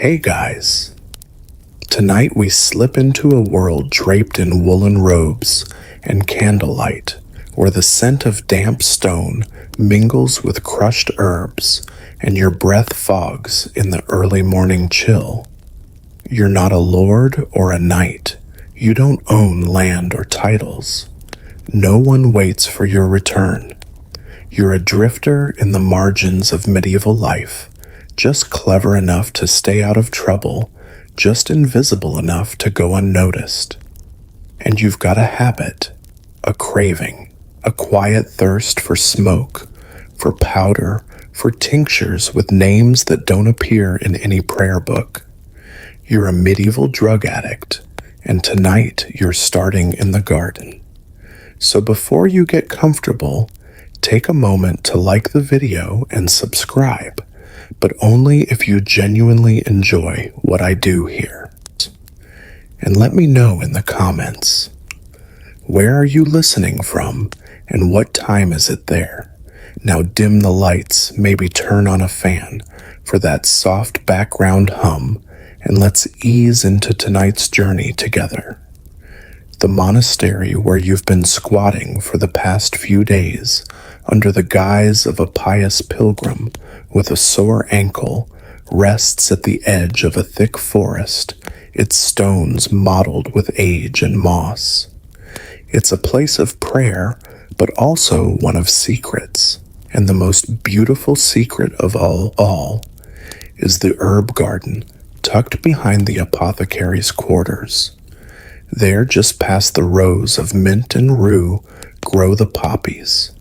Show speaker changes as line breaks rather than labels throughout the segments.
Hey guys, tonight we slip into a world draped in woolen robes and candlelight, where the scent of damp stone mingles with crushed herbs and your breath fogs in the early morning chill. You're not a lord or a knight. You don't own land or titles. No one waits for your return. You're a drifter in the margins of medieval life, just clever enough to stay out of trouble, just invisible enough to go unnoticed. And you've got a habit, a craving, a quiet thirst for smoke, for powder, for tinctures with names that don't appear in any prayer book. You're a medieval drug addict, and tonight you're starting in the garden. So before you get comfortable, take a moment to like the video and subscribe, but only if you genuinely enjoy what I do here. And let me know in the comments, where are you listening from and what time is it there? Now dim the lights, maybe turn on a fan for that soft background hum, and let's ease into tonight's journey together. The monastery where you've been squatting for the past few days under the guise of a pious pilgrim with a sore ankle rests at the edge of a thick forest, its stones mottled with age and moss. It's a place of prayer, but also one of secrets, and the most beautiful secret of all is the herb garden tucked behind the apothecary's quarters. There, just past the rows of mint and rue, grow the poppies.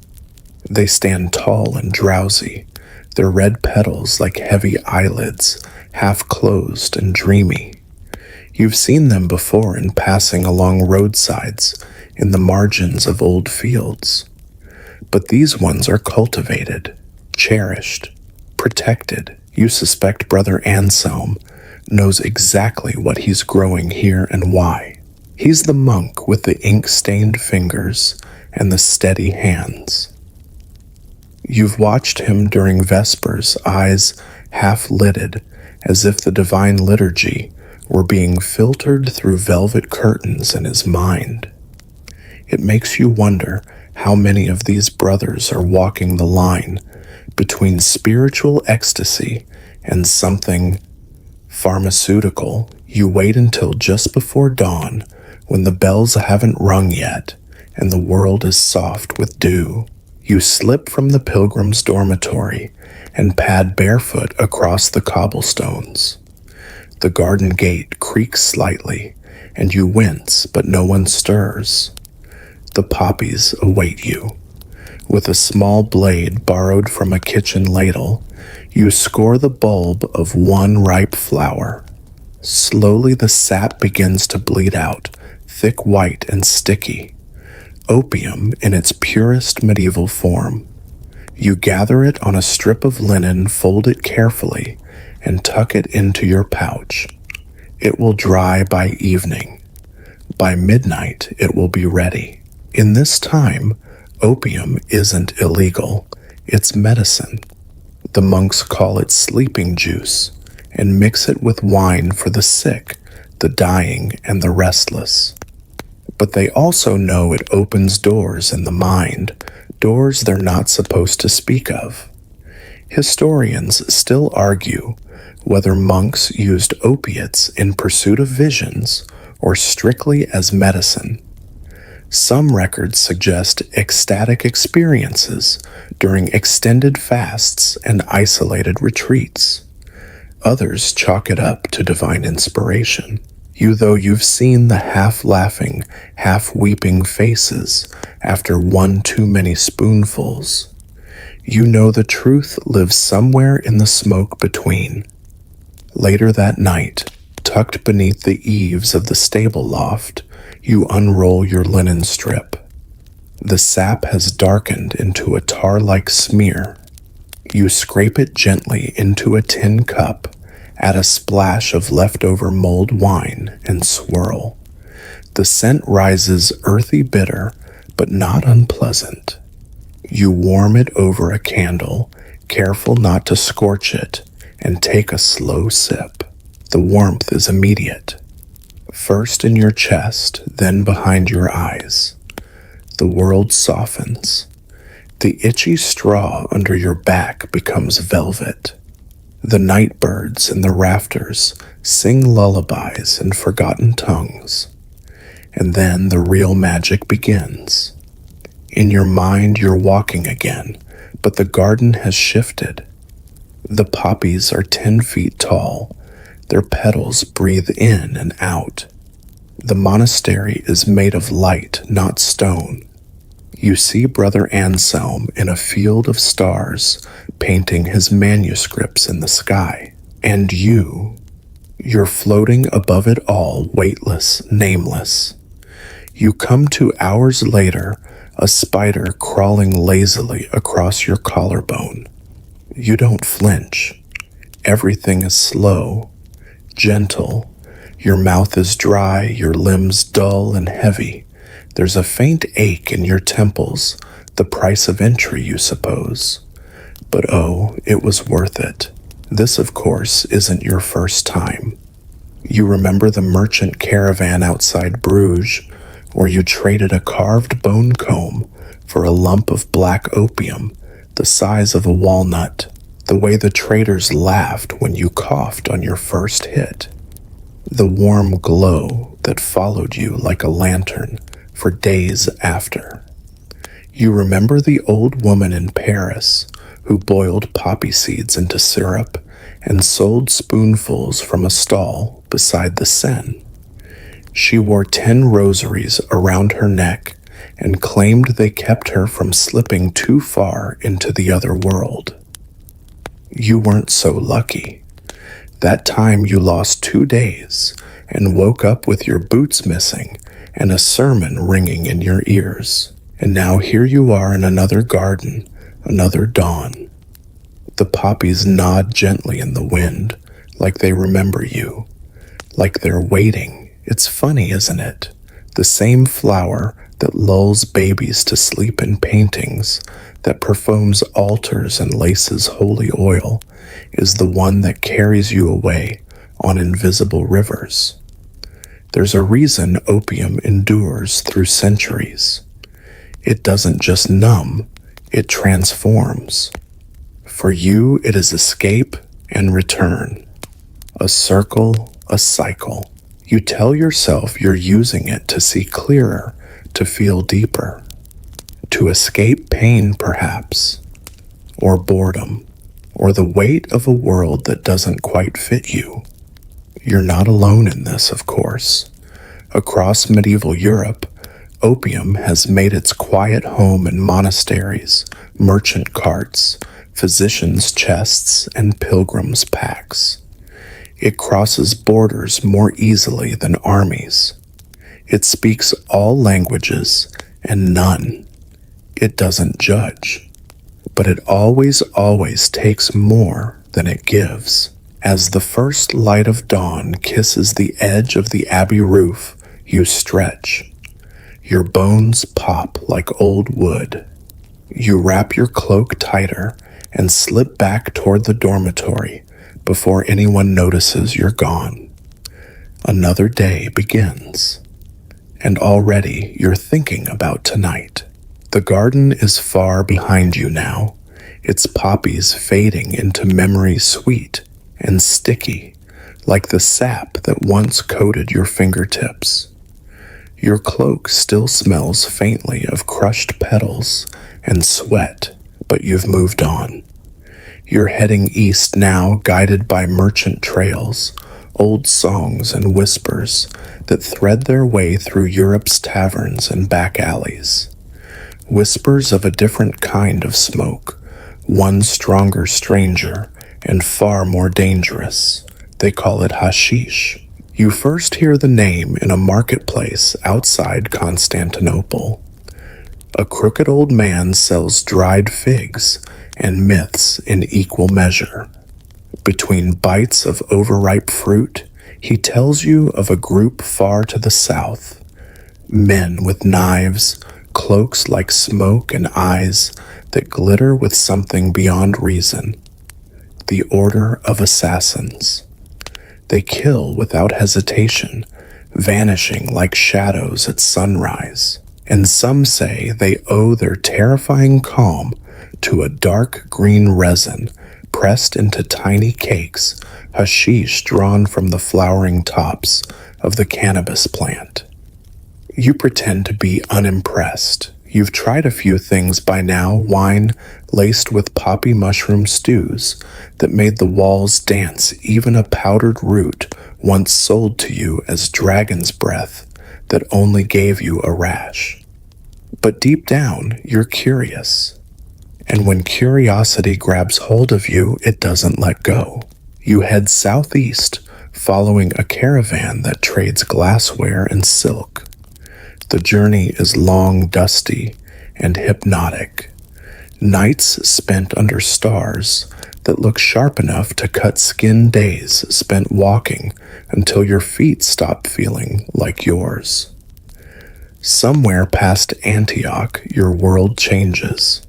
They stand tall and drowsy, their red petals like heavy eyelids, half closed and dreamy. You've seen them before in passing along roadsides, in the margins of old fields. But these ones are cultivated, cherished, protected. You suspect Brother Anselm knows exactly what he's growing here and why. He's the monk with the ink-stained fingers and the steady hands. You've watched him during Vespers, eyes half-lidded, as if the divine liturgy were being filtered through velvet curtains in his mind. It makes you wonder how many of these brothers are walking the line between spiritual ecstasy and something pharmaceutical. You wait until just before dawn, when the bells haven't rung yet and the world is soft with dew. You slip from the pilgrim's dormitory and pad barefoot across the cobblestones. The garden gate creaks slightly, and you wince, but no one stirs. The poppies await you. With a small blade borrowed from a kitchen ladle, you score the bulb of one ripe flower. Slowly the sap begins to bleed out, thick white and sticky. Opium in its purest medieval form. You gather it on a strip of linen, fold it carefully, and tuck it into your pouch. It will dry by evening. By midnight, it will be ready. In this time, opium isn't illegal. It's medicine. The monks call it sleeping juice and mix it with wine for the sick, the dying, and the restless. But they also know it opens doors in the mind, doors they're not supposed to speak of. Historians still argue whether monks used opiates in pursuit of visions or strictly as medicine. Some records suggest ecstatic experiences during extended fasts and isolated retreats. Others chalk it up to divine inspiration. Though you've seen the half-laughing, half-weeping faces after one too many spoonfuls, you know the truth lives somewhere in the smoke between. Later that night, tucked beneath the eaves of the stable loft, you unroll your linen strip. The sap has darkened into a tar-like smear. You scrape it gently into a tin cup, add a splash of leftover mulled wine, and swirl. The scent rises earthy bitter, but not unpleasant. You warm it over a candle, careful not to scorch it, and take a slow sip. The warmth is immediate. First in your chest, then behind your eyes. The world softens. The itchy straw under your back becomes velvet. The night birds in the rafters sing lullabies in forgotten tongues. And then the real magic begins. In your mind, you're walking again, but the garden has shifted. The poppies are 10 feet tall. Their petals breathe in and out. The monastery is made of light, not stone. You see Brother Anselm in a field of stars, painting his manuscripts in the sky. And you're floating above it all, weightless, nameless. You come to hours later, a spider crawling lazily across your collarbone. You don't flinch. Everything is slow, gentle. Your mouth is dry, your limbs dull and heavy. There's a faint ache in your temples, the price of entry, you suppose. But oh, it was worth it. This, of course, isn't your first time. You remember the merchant caravan outside Bruges, where you traded a carved bone comb for a lump of black opium, the size of a walnut, the way the traders laughed when you coughed on your first hit. The warm glow that followed you like a lantern for days after. You remember the old woman in Paris who boiled poppy seeds into syrup and sold spoonfuls from a stall beside the Seine. She wore 10 rosaries around her neck and claimed they kept her from slipping too far into the other world. You weren't so lucky. That time you lost 2 days and woke up with your boots missing and a sermon ringing in your ears. And now here you are in another garden, another dawn. The poppies nod gently in the wind, like they remember you, like they're waiting. It's funny, isn't it? The same flower that lulls babies to sleep in paintings, that perfumes altars and laces holy oil, is the one that carries you away on invisible rivers. There's a reason opium endures through centuries. It doesn't just numb, it transforms. For you, it is escape and return. A circle, a cycle. You tell yourself you're using it to see clearer, to feel deeper, to escape pain perhaps, or boredom, or the weight of a world that doesn't quite fit you. You're not alone in this, of course. Across medieval Europe, opium has made its quiet home in monasteries, merchant carts, physicians' chests, and pilgrims' packs. It crosses borders more easily than armies. It speaks all languages and none. It doesn't judge. But it always takes more than it gives. As the first light of dawn kisses the edge of the abbey roof, you stretch. Your bones pop like old wood. You wrap your cloak tighter and slip back toward the dormitory before anyone notices you're gone. Another day begins. And already you're thinking about tonight. The garden is far behind you now, its poppies fading into memory sweet and sticky, like the sap that once coated your fingertips. Your cloak still smells faintly of crushed petals and sweat, but you've moved on. You're heading east now, guided by merchant trails, old songs and whispers that thread their way through Europe's taverns and back alleys. Whispers of a different kind of smoke, one stronger, stranger, and far more dangerous. They call it hashish. You first hear the name in a marketplace outside Constantinople. A crooked old man sells dried figs and myths in equal measure. Between bites of overripe fruit, he tells you of a group far to the south. Men with knives, cloaks like smoke, and eyes that glitter with something beyond reason. The Order of Assassins. They kill without hesitation, vanishing like shadows at sunrise. And some say they owe their terrifying calm to a dark green resin pressed into tiny cakes, hashish drawn from the flowering tops of the cannabis plant. You pretend to be unimpressed. You've tried a few things by now, wine laced with poppy mushroom stews that made the walls dance, even a powdered root once sold to you as dragon's breath that only gave you a rash. But deep down, you're curious. And when curiosity grabs hold of you, it doesn't let go. You head southeast, following a caravan that trades glassware and silk. The journey is long, dusty, and hypnotic. Nights spent under stars that look sharp enough to cut skin, days spent walking until your feet stop feeling like yours. Somewhere past Antioch, your world changes.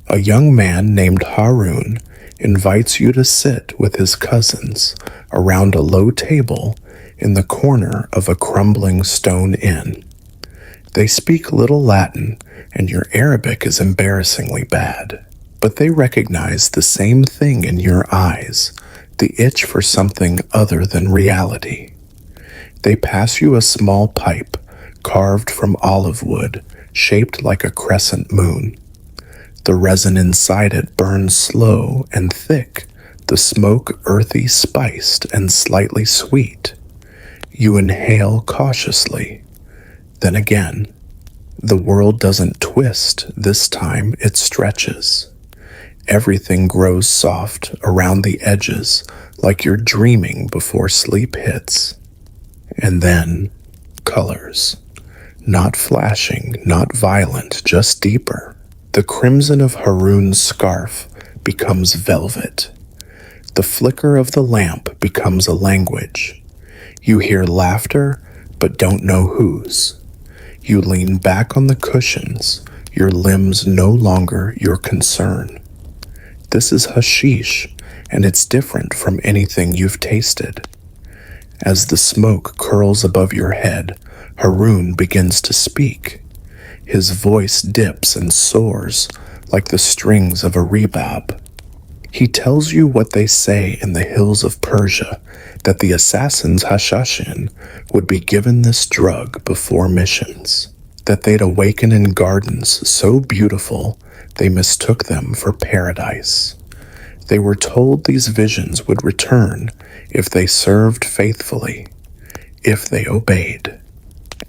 A young man named Harun invites you to sit with his cousins around a low table in the corner of a crumbling stone inn. They speak little Latin, and your Arabic is embarrassingly bad, but they recognize the same thing in your eyes, the itch for something other than reality. They pass you a small pipe carved from olive wood, shaped like a crescent moon. The resin inside it burns slow and thick, the smoke earthy, spiced, and slightly sweet. You inhale cautiously. Then again, the world doesn't twist, this time it stretches. Everything grows soft around the edges, like you're dreaming before sleep hits. And then, colors. Not flashing, not violent, just deeper. The crimson of Harun's scarf becomes velvet. The flicker of the lamp becomes a language. You hear laughter, but don't know whose. You lean back on the cushions, your limbs no longer your concern. This is hashish, and it's different from anything you've tasted. As the smoke curls above your head, Harun begins to speak. His voice dips and soars like the strings of a rebab. He tells you what they say in the hills of Persia, that the assassins Hashashin would be given this drug before missions, that they'd awaken in gardens so beautiful they mistook them for paradise. They were told these visions would return if they served faithfully, if they obeyed.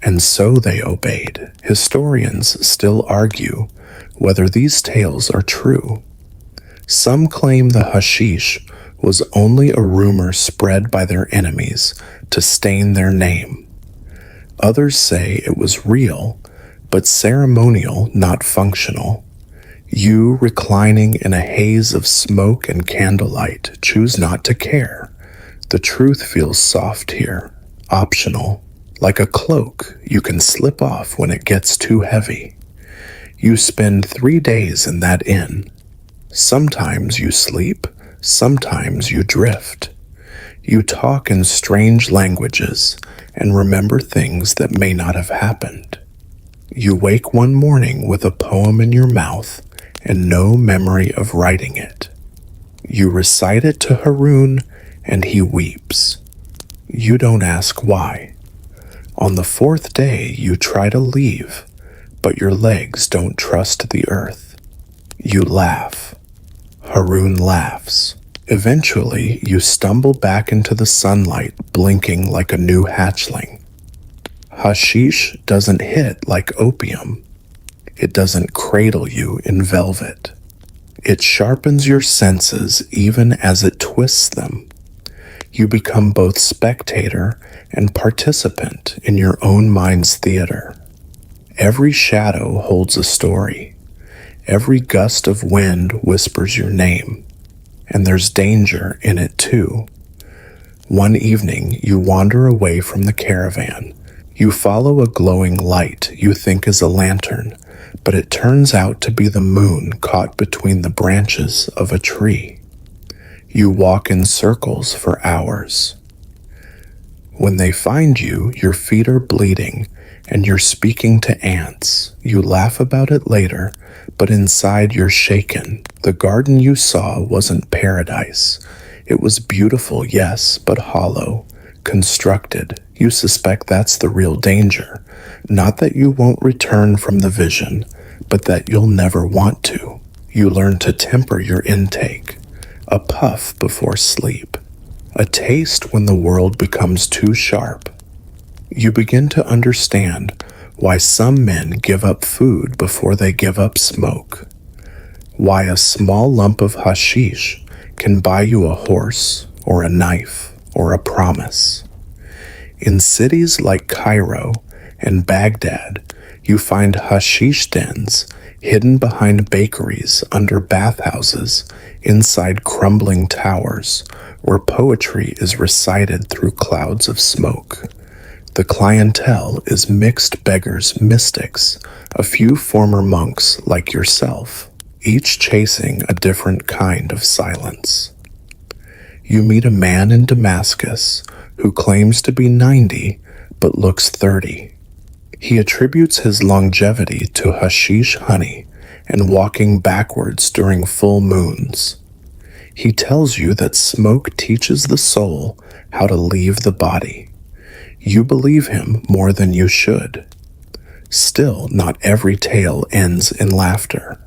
And so they obeyed. Historians still argue whether these tales are true. Some claim the hashish was only a rumor spread by their enemies to stain their name. Others say it was real, but ceremonial, not functional. You, reclining in a haze of smoke and candlelight, choose not to care. The truth feels soft here, optional. Like a cloak you can slip off when it gets too heavy. You spend 3 days in that inn. Sometimes you sleep, sometimes you drift. You talk in strange languages and remember things that may not have happened. You wake one morning with a poem in your mouth and no memory of writing it. You recite it to Harun and he weeps. You don't ask why. On the 4th day, you try to leave, but your legs don't trust the earth. You laugh. Harun laughs. Eventually, you stumble back into the sunlight, blinking like a new hatchling. Hashish doesn't hit like opium. It doesn't cradle you in velvet. It sharpens your senses even as it twists them. You become both spectator and participant in your own mind's theater. Every shadow holds a story. Every gust of wind whispers your name. And there's danger in it too. One evening, you wander away from the caravan. You follow a glowing light you think is a lantern, but it turns out to be the moon caught between the branches of a tree. You walk in circles for hours. When they find you, your feet are bleeding and you're speaking to ants. You laugh about it later, but inside you're shaken. The garden you saw wasn't paradise. It was beautiful, yes, but hollow, constructed. You suspect that's the real danger. Not that you won't return from the vision, but that you'll never want to. You learn to temper your intake. A puff before sleep. A taste when the world becomes too sharp. You begin to understand why some men give up food before they give up smoke. Why a small lump of hashish can buy you a horse or a knife or a promise. In cities like Cairo and Baghdad, you find hashish dens hidden behind bakeries, under bathhouses, inside crumbling towers, where poetry is recited through clouds of smoke. The clientele is mixed beggars, mystics, a few former monks like yourself, each chasing a different kind of silence. You meet a man in Damascus who claims to be 90 but looks 30. He attributes his longevity to hashish honey and walking backwards during full moons. He tells you that smoke teaches the soul how to leave the body. You believe him more than you should. Still, not every tale ends in laughter.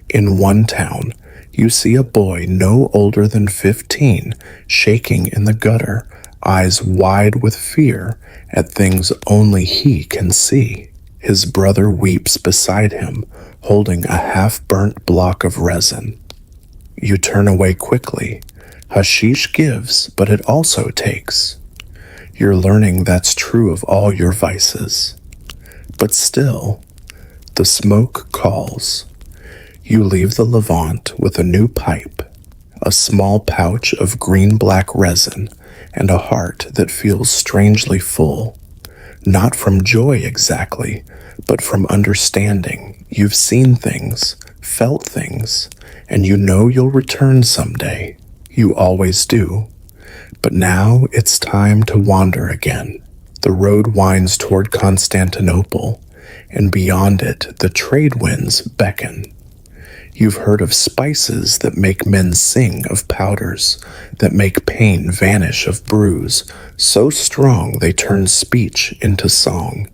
In one town, you see a boy no older than 15 shaking in the gutter, eyes wide with fear at things only he can see. His brother weeps beside him, holding a half-burnt block of resin. You turn away quickly. Hashish gives, but it also takes. You're learning that's true of all your vices. But still, the smoke calls. You leave the Levant with a new pipe, a small pouch of green-black resin, and a heart that feels strangely full. Not from joy exactly, but from understanding. You've seen things, felt things, and you know you'll return someday. You always do. But now it's time to wander again. The road winds toward Constantinople, and beyond it the trade winds beckon. You've heard of spices that make men sing, of powders that make pain vanish, of brews so strong they turn speech into song.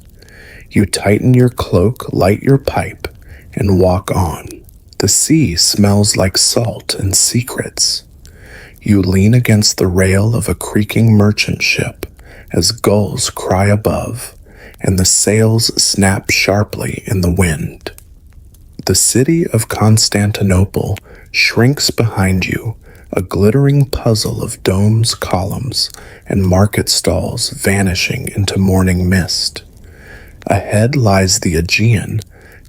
You tighten your cloak, light your pipe, and walk on. The sea smells like salt and secrets. You lean against the rail of a creaking merchant ship as gulls cry above, and the sails snap sharply in the wind. The city of Constantinople shrinks behind you, a glittering puzzle of domes, columns, and market stalls vanishing into morning mist. Ahead lies the Aegean,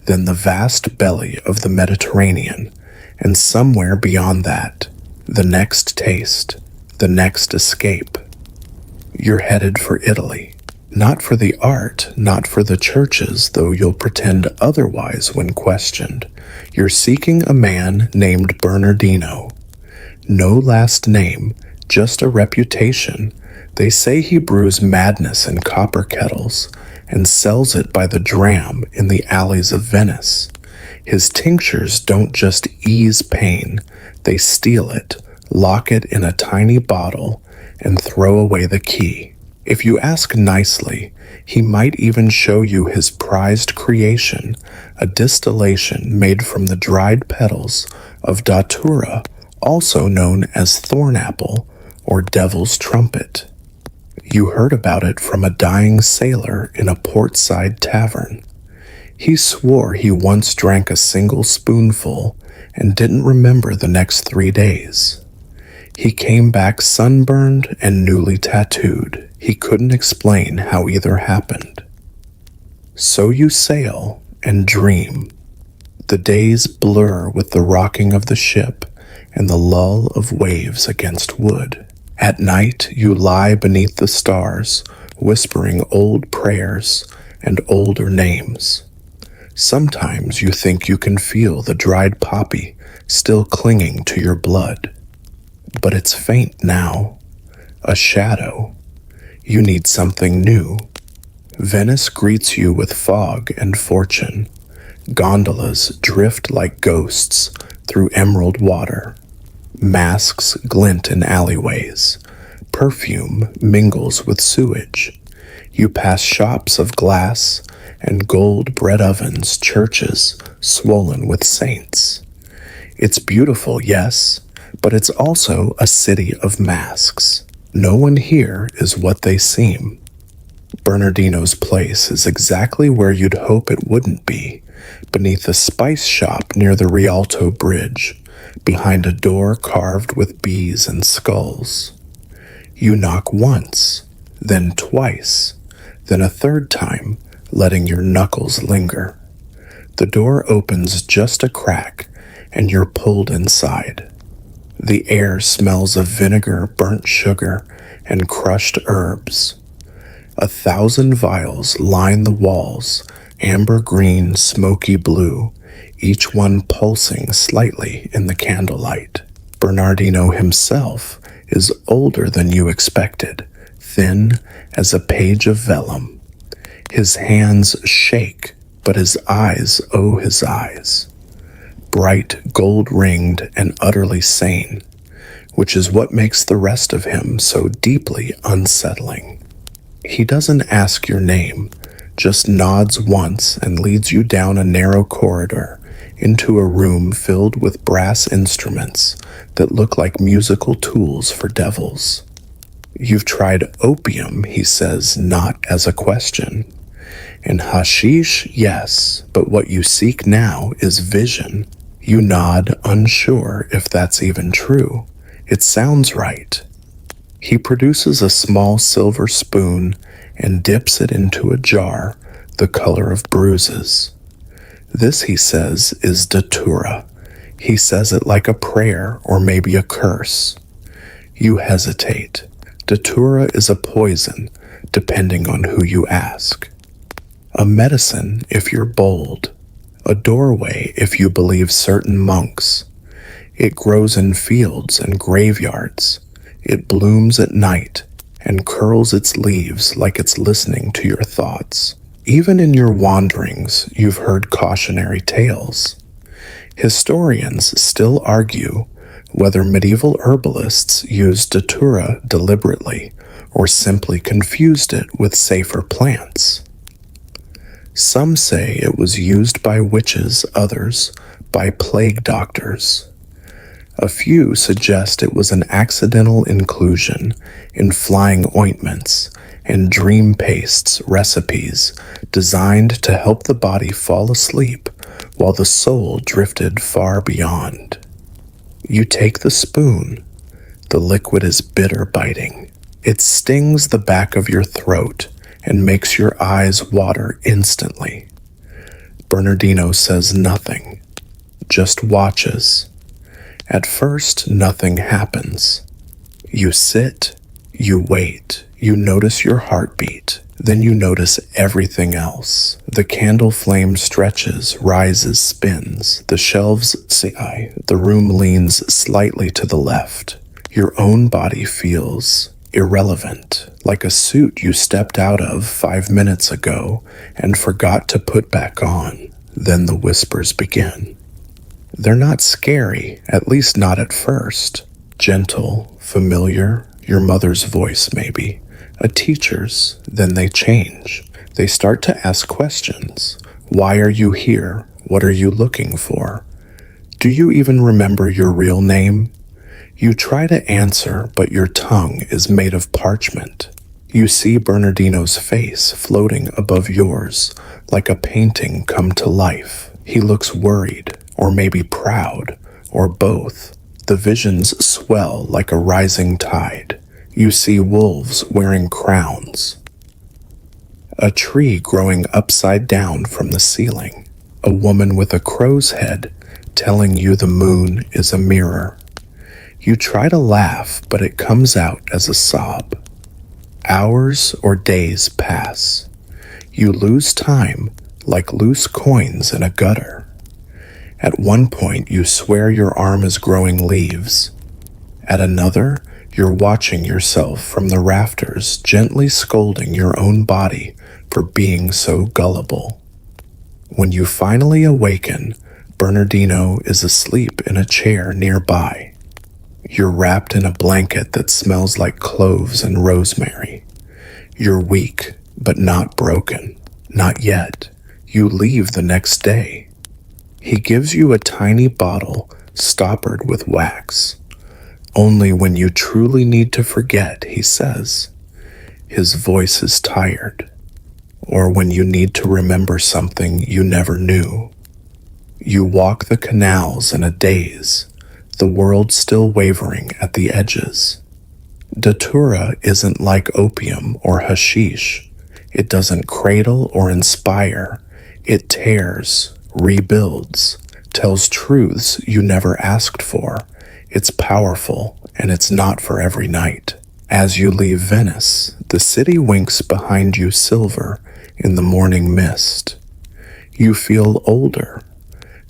then the vast belly of the Mediterranean, and somewhere beyond that, the next taste, the next escape. You're headed for Italy. Not for the art, not for the churches, though you'll pretend otherwise when questioned. You're seeking a man named Bernardino. No last name, just a reputation. They say he brews madness in copper kettles and sells it by the dram in the alleys of Venice. His tinctures don't just ease pain, they steal it, lock it in a tiny bottle, and throw away the key. If you ask nicely, he might even show you his prized creation, a distillation made from the dried petals of datura, also known as thornapple or devil's trumpet. You heard about it from a dying sailor in a portside tavern. He swore he once drank a single spoonful and didn't remember the next 3 days. He came back sunburned and newly tattooed. He couldn't explain how either happened. So you sail and dream. The days blur with the rocking of the ship and the lull of waves against wood. At night you lie beneath the stars, whispering old prayers and older names. Sometimes you think you can feel the dried poppy still clinging to your blood. But it's faint now, a shadow. You need something new. Venice greets you with fog and fortune. Gondolas drift like ghosts through emerald water. Masks glint in alleyways. Perfume mingles with sewage. You pass shops of glass and gold bread ovens, churches swollen with saints. It's beautiful, yes, but it's also a city of masks. No one here is what they seem. Bernardino's place is exactly where you'd hope it wouldn't be, beneath a spice shop near the Rialto Bridge, behind a door carved with bees and skulls. You knock once, then twice, then a third time, letting your knuckles linger. The door opens just a crack, and you're pulled inside. The air smells of vinegar, burnt sugar, and crushed herbs. 1,000 vials line the walls, amber green, smoky blue, each one pulsing slightly in the candlelight. Bernardino himself is older than you expected, thin as a page of vellum. His hands shake, but his eyes owe his eyes. Bright, gold-ringed, and utterly sane, which is what makes the rest of him so deeply unsettling. He doesn't ask your name, just nods once and leads you down a narrow corridor into a room filled with brass instruments that look like musical tools for devils. You've tried opium, he says, not as a question. And hashish, yes, but what you seek now is vision. You nod, unsure if that's even true. It sounds right. He produces a small silver spoon and dips it into a jar the color of bruises. This, he says, is datura. He says it like a prayer or maybe a curse. You hesitate. Datura is a poison, depending on who you ask. A medicine if you're bold. A doorway if you believe certain monks. It grows in fields and graveyards. It blooms at night and curls its leaves like it's listening to your thoughts. Even in your wanderings, you've heard cautionary tales. Historians still argue whether medieval herbalists used datura deliberately or simply confused it with safer plants. Some say it was used by witches, others by plague doctors. A few suggest it was an accidental inclusion in flying ointments and dream pastes recipes designed to help the body fall asleep while the soul drifted far beyond. You take the spoon. The liquid is bitter biting. It stings the back of your throat and makes your eyes water instantly. Bernardino says nothing, just watches. At first, nothing happens. You sit, you wait, you notice your heartbeat, then you notice everything else. The candle flame stretches, rises, spins. The shelves sigh. The room leans slightly to the left. Your own body feels irrelevant, like a suit you stepped out of 5 minutes ago and forgot to put back on. Then the whispers begin. They're not scary, at least not at first. Gentle, familiar, your mother's voice maybe, a teacher's, then they change. They start to ask questions. Why are you here? What are you looking for? Do you even remember your real name? You try to answer, but your tongue is made of parchment. You see Bernardino's face floating above yours, like a painting come to life. He looks worried, or maybe proud, or both. The visions swell like a rising tide. You see wolves wearing crowns. A tree growing upside down from the ceiling. A woman with a crow's head telling you the moon is a mirror. You try to laugh, but it comes out as a sob. Hours or days pass. You lose time like loose coins in a gutter. At one point, you swear your arm is growing leaves. At another, you're watching yourself from the rafters, gently scolding your own body for being so gullible. When you finally awaken, Bernardino is asleep in a chair nearby. You're wrapped in a blanket that smells like cloves and rosemary. You're weak, but not broken. Not yet. You leave the next day. He gives you a tiny bottle stoppered with wax. Only when you truly need to forget, he says. His voice is tired. Or when you need to remember something you never knew. You walk the canals in a daze, the world still wavering at the edges. Datura isn't like opium or hashish. It doesn't cradle or inspire. It tears, rebuilds, tells truths you never asked for. It's powerful, and it's not for every night. As you leave Venice, the city winks behind you silver in the morning mist. You feel older,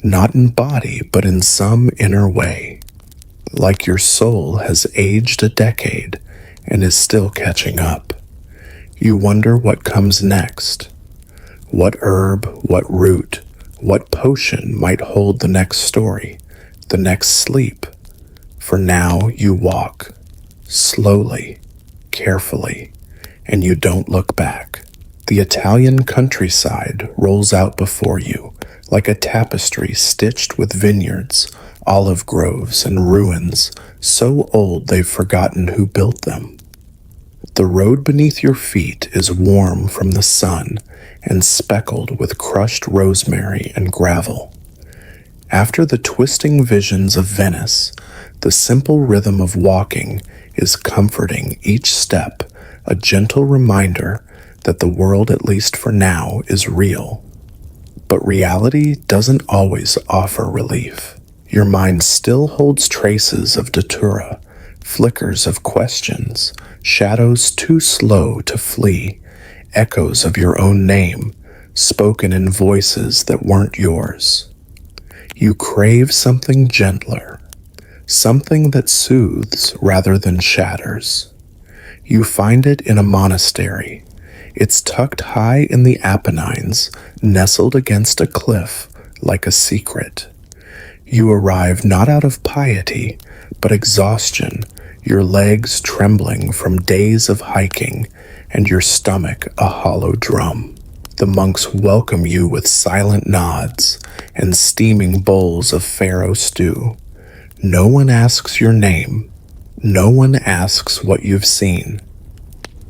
not in body, but in some inner way, like your soul has aged a decade and is still catching up. You wonder what comes next. What herb, what root, what potion might hold the next story, the next sleep. For now you walk, slowly, carefully, and you don't look back. The Italian countryside rolls out before you like a tapestry stitched with vineyards, olive groves, and ruins so old they've forgotten who built them. The road beneath your feet is warm from the sun and speckled with crushed rosemary and gravel. After the twisting visions of Venice, the simple rhythm of walking is comforting each step, a gentle reminder that the world, at least for now, is real. But reality doesn't always offer relief. Your mind still holds traces of datura, flickers of questions, shadows too slow to flee, echoes of your own name, spoken in voices that weren't yours. You crave something gentler, something that soothes rather than shatters. You find it in a monastery. It's tucked high in the Apennines, nestled against a cliff like a secret. You arrive not out of piety, but exhaustion, your legs trembling from days of hiking, and your stomach a hollow drum. The monks welcome you with silent nods and steaming bowls of farro stew. No one asks your name. No one asks what you've seen.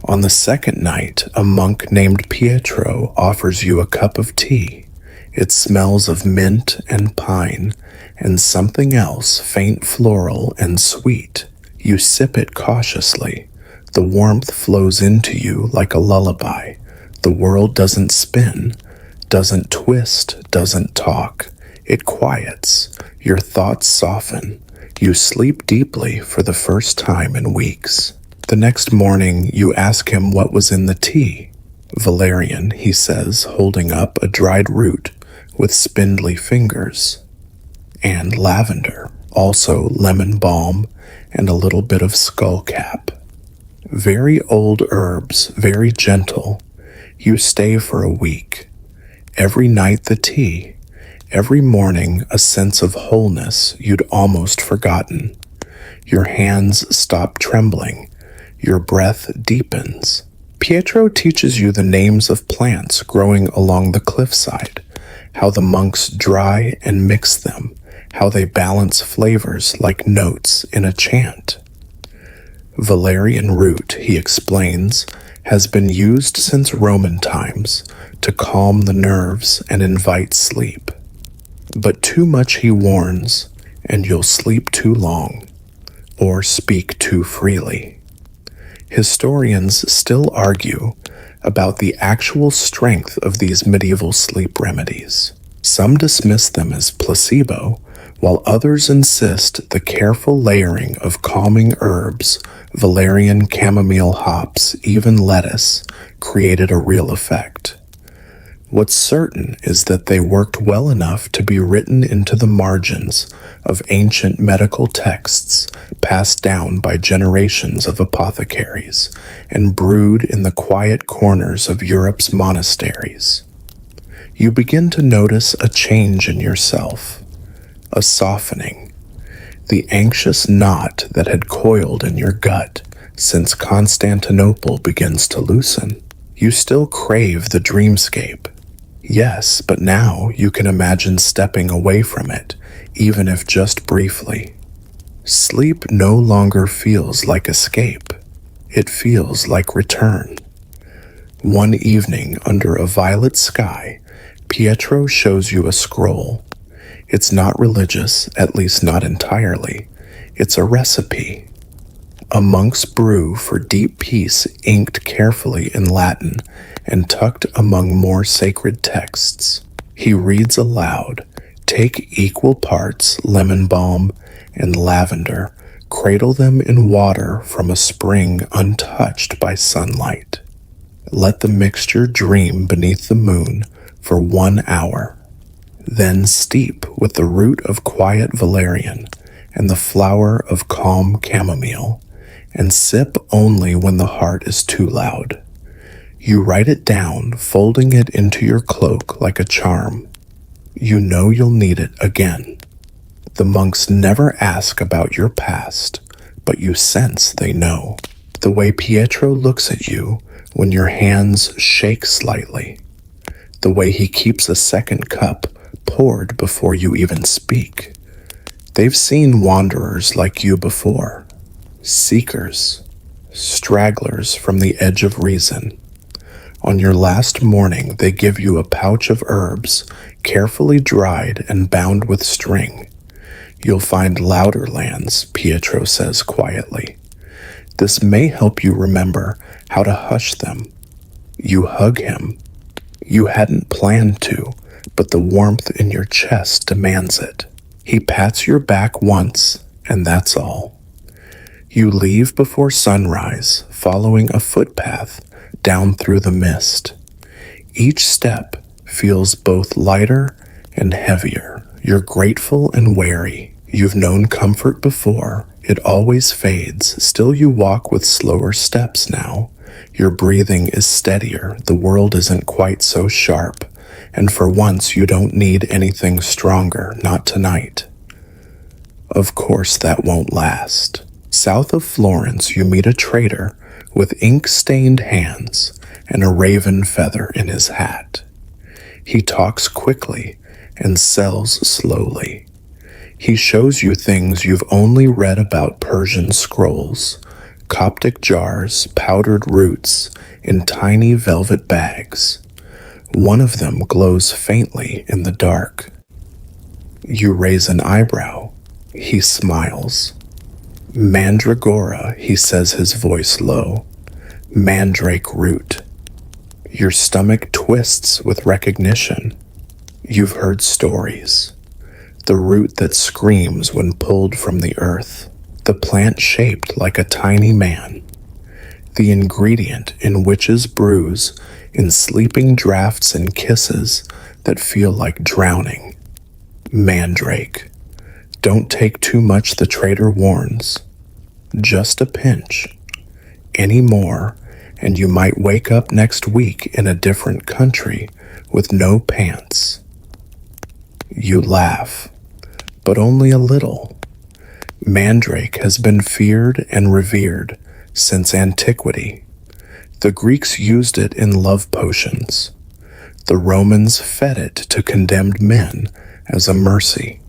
On the second night, a monk named Pietro offers you a cup of tea. It smells of mint and pine, and something else, faint floral and sweet. You sip it cautiously. The warmth flows into you like a lullaby. The world doesn't spin, doesn't twist, doesn't talk. It quiets. Your thoughts soften. You sleep deeply for the first time in weeks. The next morning, you ask him what was in the tea. Valerian, he says, holding up a dried root with spindly fingers. And lavender, also lemon balm, and a little bit of skullcap. Very old herbs, very gentle. You stay for a week. Every night the tea. Every morning a sense of wholeness you'd almost forgotten. Your hands stop trembling. Your breath deepens. Pietro teaches you the names of plants growing along the cliffside, how the monks dry and mix them, how they balance flavors like notes in a chant. Valerian root, he explains, has been used since Roman times to calm the nerves and invite sleep. But too much, he warns, and you'll sleep too long, or speak too freely. Historians still argue about the actual strength of these medieval sleep remedies. Some dismiss them as placebo, while others insist the careful layering of calming herbs, valerian, chamomile hops, even lettuce, created a real effect. What's certain is that they worked well enough to be written into the margins of ancient medical texts passed down by generations of apothecaries and brewed in the quiet corners of Europe's monasteries. You begin to notice a change in yourself, a softening. The anxious knot that had coiled in your gut since Constantinople begins to loosen. You still crave the dreamscape. Yes, but now you can imagine stepping away from it, even if just briefly. Sleep no longer feels like escape. It feels like return. One evening under a violet sky, Pietro shows you a scroll. It's not religious, at least not entirely. It's a recipe. A monk's brew for deep peace inked carefully in Latin and tucked among more sacred texts. He reads aloud, "Take equal parts lemon balm and lavender, cradle them in water from a spring untouched by sunlight. Let the mixture dream beneath the moon for 1 hour. Then steep with the root of quiet valerian and the flower of calm chamomile, and sip only when the heart is too loud." You write it down, folding it into your cloak like a charm. You know you'll need it again. The monks never ask about your past, but you sense they know. The way Pietro looks at you when your hands shake slightly. The way he keeps a second cup poured before you even speak. They've seen wanderers like you before. Seekers, stragglers from the edge of reason. On your last morning, they give you a pouch of herbs, carefully dried and bound with string. You'll find louder lands, Pietro says quietly. This may help you remember how to hush them. You hug him. You hadn't planned to, but the warmth in your chest demands it. He pats your back once, and that's all. You leave before sunrise, following a footpath down through the mist. Each step feels both lighter and heavier. You're grateful and wary. You've known comfort before. It always fades. Still you walk with slower steps now. Your breathing is steadier. The world isn't quite so sharp. And for once you don't need anything stronger, not tonight. Of course that won't last. South of Florence you meet a trader with ink-stained hands and a raven feather in his hat. He talks quickly and sells slowly. He shows you things you've only read about: Persian scrolls, Coptic jars, powdered roots in tiny velvet bags. One of them glows faintly in the dark. You raise an eyebrow. He smiles. "Mandragora," he says, his voice low. "Mandrake root." Your stomach twists with recognition. You've heard stories. The root that screams when pulled from the earth. The plant shaped like a tiny man. The ingredient in witches' brews, in sleeping draughts and kisses that feel like drowning. Mandrake. Don't take too much, the trader warns. Just a pinch. Any more, and you might wake up next week in a different country with no pants. You laugh, but only a little. Mandrake has been feared and revered since antiquity. The Greeks used it in love potions. The Romans fed it to condemned men as a mercy.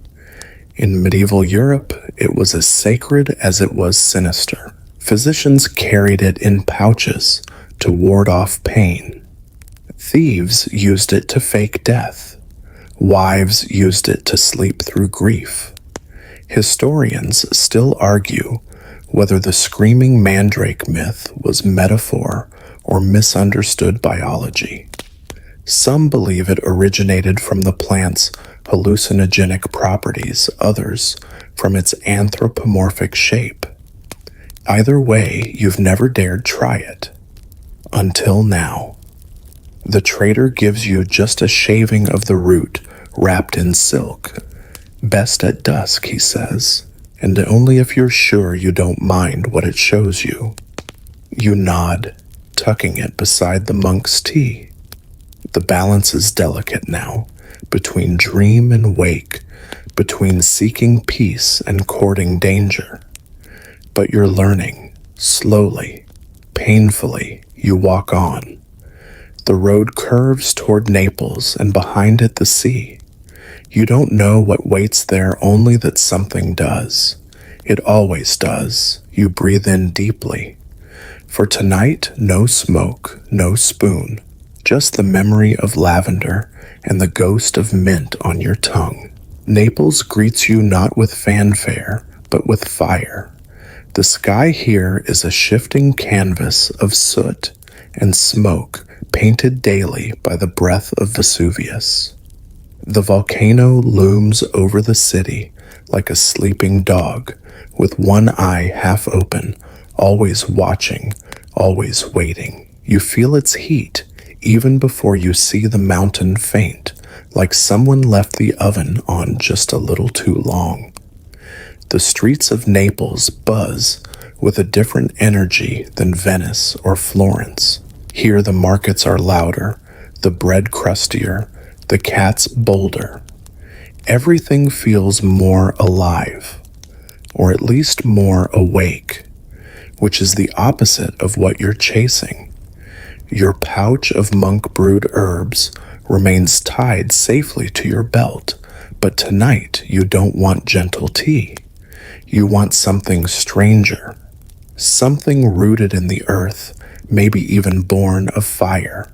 In medieval Europe, it was as sacred as it was sinister. Physicians carried it in pouches to ward off pain. Thieves used it to fake death. Wives used it to sleep through grief. Historians still argue whether the screaming mandrake myth was metaphor or misunderstood biology. Some believe it originated from the plant's hallucinogenic properties, others from its anthropomorphic shape. Either way, you've never dared try it. Until now. The trader gives you just a shaving of the root wrapped in silk. Best at dusk, he says, and only if you're sure you don't mind what it shows you. You nod, tucking it beside the monk's tea. The balance is delicate now, between dream and wake, between seeking peace and courting danger. But you're learning, slowly, painfully, you walk on. The road curves toward Naples, and behind it the sea. You don't know what waits there, only that something does. It always does. You breathe in deeply. For tonight, no smoke, no spoon, just the memory of lavender and the ghost of mint on your tongue. Naples greets you not with fanfare, but with fire. The sky here is a shifting canvas of soot and smoke painted daily by the breath of Vesuvius. The volcano looms over the city like a sleeping dog, with one eye half open, always watching, always waiting. You feel its heat even before you see the mountain faint, like someone left the oven on just a little too long. The streets of Naples buzz with a different energy than Venice or Florence. Here the markets are louder, the bread crustier, the cats bolder. Everything feels more alive, or at least more awake, which is the opposite of what you're chasing. Your pouch of monk-brewed herbs remains tied safely to your belt, but tonight you don't want gentle tea. You want something stranger, something rooted in the earth, maybe even born of fire.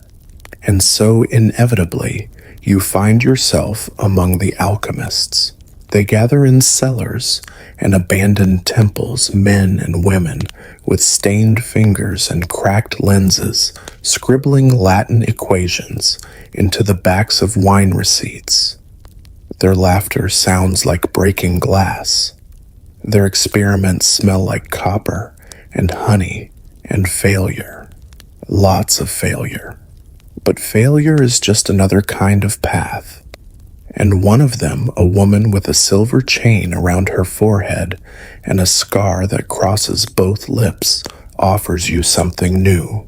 And so inevitably, you find yourself among the alchemists. They gather in cellars and abandoned temples, men and women with stained fingers and cracked lenses, scribbling Latin equations into the backs of wine receipts. Their laughter sounds like breaking glass. Their experiments smell like copper and honey and failure. Lots of failure. But failure is just another kind of path. And one of them, a woman with a silver chain around her forehead and a scar that crosses both lips, offers you something new.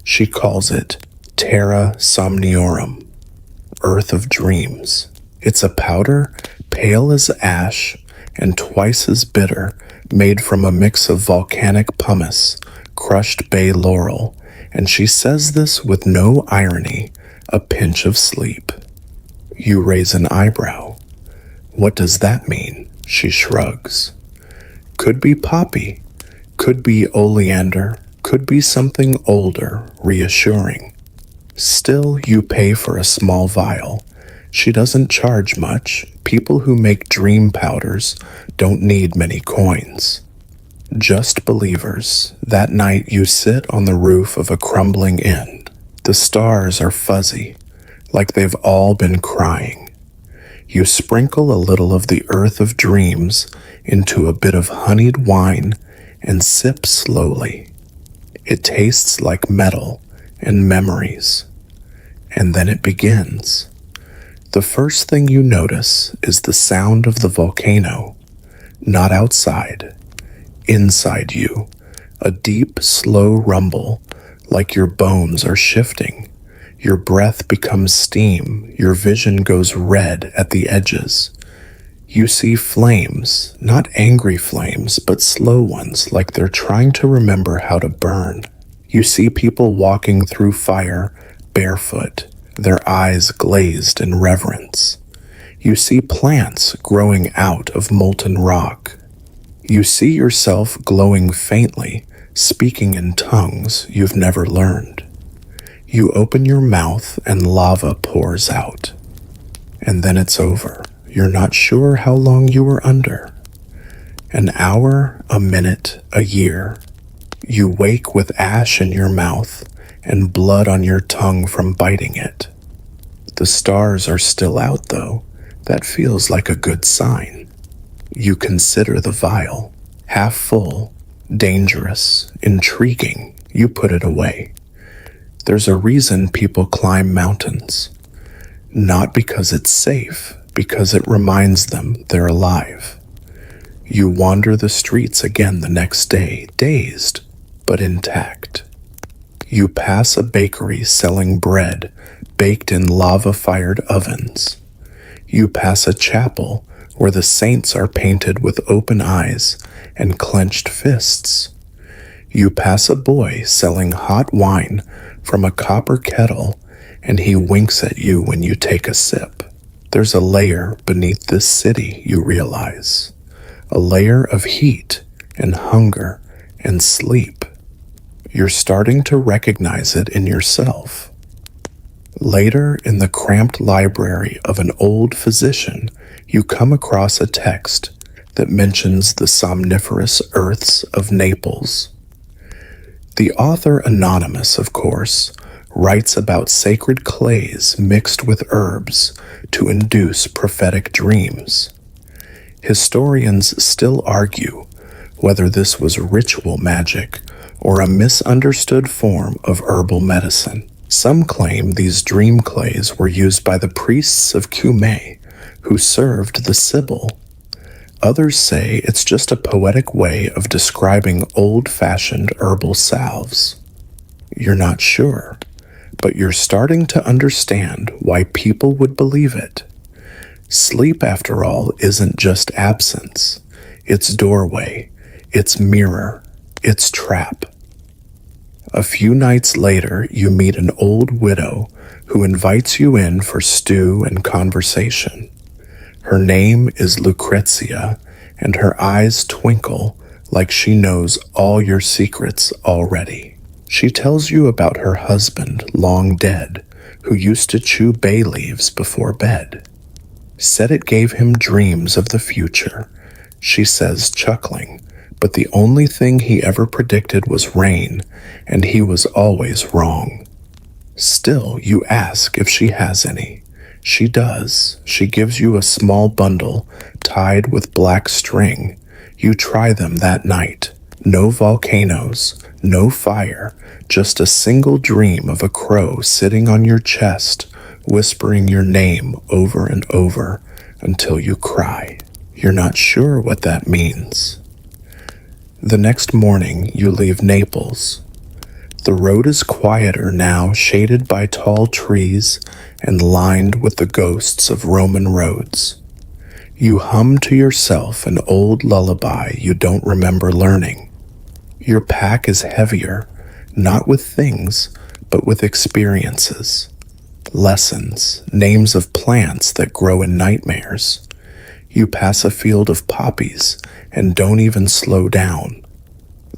She calls it Terra Somniorum, Earth of Dreams. It's a powder, pale as ash and twice as bitter, made from a mix of volcanic pumice, crushed bay laurel, and she says this with no irony, a pinch of sleep. You raise an eyebrow. What does that mean? She shrugs. Could be poppy, could be oleander, could be something older, reassuring. Still, you pay for a small vial. She doesn't charge much. People who make dream powders don't need many coins. Just believers. That night you sit on the roof of a crumbling inn. The stars are fuzzy, like they've all been crying. You sprinkle a little of the earth of dreams into a bit of honeyed wine and sip slowly. It tastes like metal and memories. And then it begins. The first thing you notice is the sound of the volcano, not outside. Inside you, a deep, slow rumble, like your bones are shifting. Your breath becomes steam, your vision goes red at the edges. You see flames, not angry flames, but slow ones, like they're trying to remember how to burn. You see people walking through fire, barefoot, their eyes glazed in reverence. You see plants growing out of molten rock. You see yourself glowing faintly, speaking in tongues you've never learned. You open your mouth and lava pours out. And then it's over. You're not sure how long you were under. An hour, a minute, a year. You wake with ash in your mouth and blood on your tongue from biting it. The stars are still out, though. That feels like a good sign. You consider the vial. Half full, dangerous, intriguing. You put it away. There's a reason people climb mountains. Not because it's safe, because it reminds them they're alive. You wander the streets again the next day, dazed, but intact. You pass a bakery selling bread baked in lava-fired ovens. You pass a chapel where the saints are painted with open eyes and clenched fists. You pass a boy selling hot wine from a copper kettle, and he winks at you when you take a sip. There's a layer beneath this city, you realize. A layer of heat and hunger and sleep. You're starting to recognize it in yourself. Later, in the cramped library of an old physician, you come across a text that mentions the somniferous earths of Naples. The author, anonymous of course, writes about sacred clays mixed with herbs to induce prophetic dreams. Historians still argue whether this was ritual magic or a misunderstood form of herbal medicine. Some claim these dream clays were used by the priests of Cumae, who served the Sibyl. Others say it's just a poetic way of describing old-fashioned herbal salves. You're not sure, but you're starting to understand why people would believe it. Sleep, after all, isn't just absence. It's doorway, it's mirror, it's trap. A few nights later, you meet an old widow who invites you in for stew and conversation. Her name is Lucrezia, and her eyes twinkle like she knows all your secrets already. She tells you about her husband, long dead, who used to chew bay leaves before bed. Said it gave him dreams of the future, she says, chuckling, but the only thing he ever predicted was rain, and he was always wrong. Still, you ask if she has any. She does. She gives you a small bundle tied with black string. You try them that night. No volcanoes, no fire, just a single dream of a crow sitting on your chest, whispering your name over and over until you cry. You're not sure what that means. The next morning, you leave Naples. The road is quieter now, shaded by tall trees and lined with the ghosts of Roman roads. You hum to yourself an old lullaby you don't remember learning. Your pack is heavier, not with things, but with experiences. Lessons, names of plants that grow in nightmares. You pass a field of poppies and don't even slow down.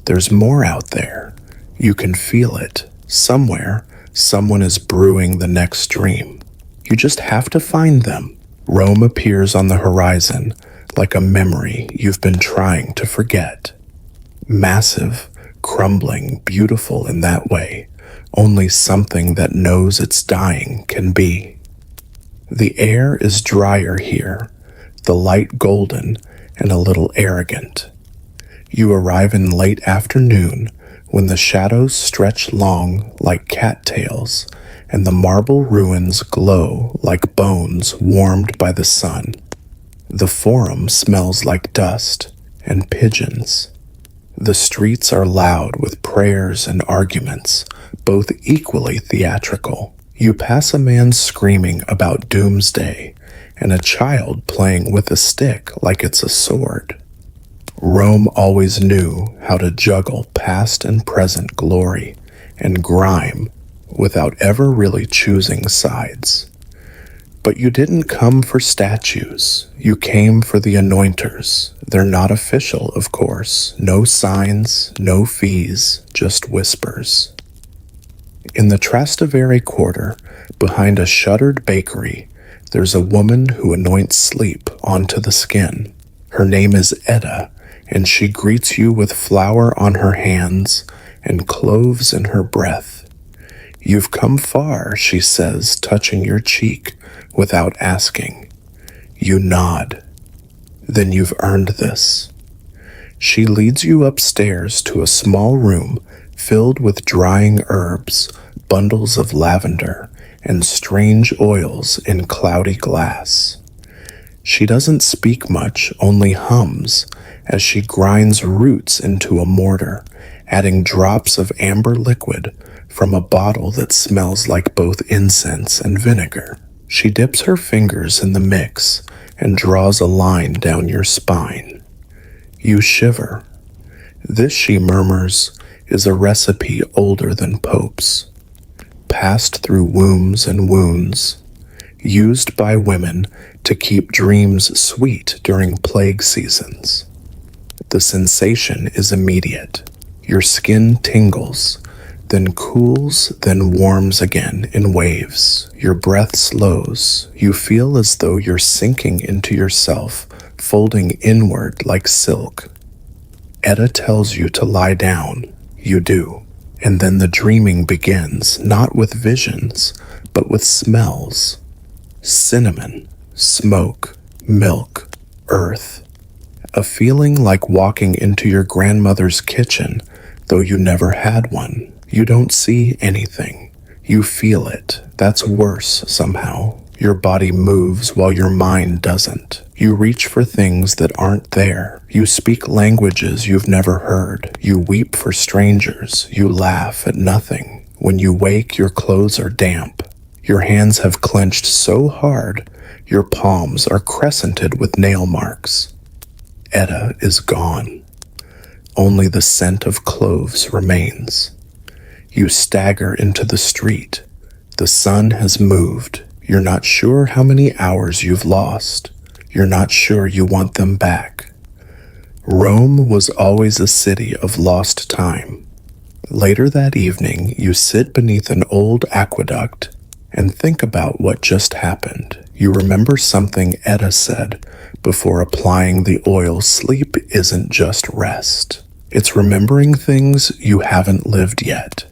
There's more out there. You can feel it. Somewhere, someone is brewing the next dream. You just have to find them. Rome appears on the horizon like a memory you've been trying to forget. Massive, crumbling, beautiful in that way, only something that knows it's dying can be. The air is drier here, the light golden and a little arrogant. You arrive in late afternoon when the shadows stretch long like cattails and the marble ruins glow like bones warmed by the sun. The forum smells like dust and pigeons. The streets are loud with prayers and arguments, both equally theatrical. You pass a man screaming about doomsday and a child playing with a stick like it's a sword. Rome always knew how to juggle past and present glory and grime without ever really choosing sides. But you didn't come for statues. You came for the anointers. They're not official, of course. No signs, no fees, just whispers. In the Trastevere quarter, behind a shuttered bakery, there's a woman who anoints sleep onto the skin. Her name is Edda, and she greets you with flour on her hands and cloves in her breath. You've come far, she says, touching your cheek without asking. You nod. Then you've earned this. She leads you upstairs to a small room filled with drying herbs, bundles of lavender and strange oils in cloudy glass. She doesn't speak much, only hums, as she grinds roots into a mortar, adding drops of amber liquid from a bottle that smells like both incense and vinegar. She dips her fingers in the mix and draws a line down your spine. You shiver. This, she murmurs, is a recipe older than popes, passed through wombs and wounds, used by women to keep dreams sweet during plague seasons. The sensation is immediate. Your skin tingles, then cools, then warms again in waves. Your breath slows. You feel as though you're sinking into yourself, folding inward like silk. Etta tells you to lie down. You do. And then the dreaming begins, not with visions, but with smells. Cinnamon, smoke, milk, earth. A feeling like walking into your grandmother's kitchen, though you never had one. You don't see anything. You feel it. That's worse somehow. Your body moves while your mind doesn't. You reach for things that aren't there. You speak languages you've never heard. You weep for strangers. You laugh at nothing. When you wake, your clothes are damp. Your hands have clenched so hard, your palms are crescented with nail marks. Etta is gone. Only the scent of cloves remains. You stagger into the street. The sun has moved. You're not sure how many hours you've lost. You're not sure you want them back. Rome was always a city of lost time. Later that evening, you sit beneath an old aqueduct and think about what just happened. You remember something Etta said before applying the oil. Sleep isn't just rest. It's remembering things you haven't lived yet.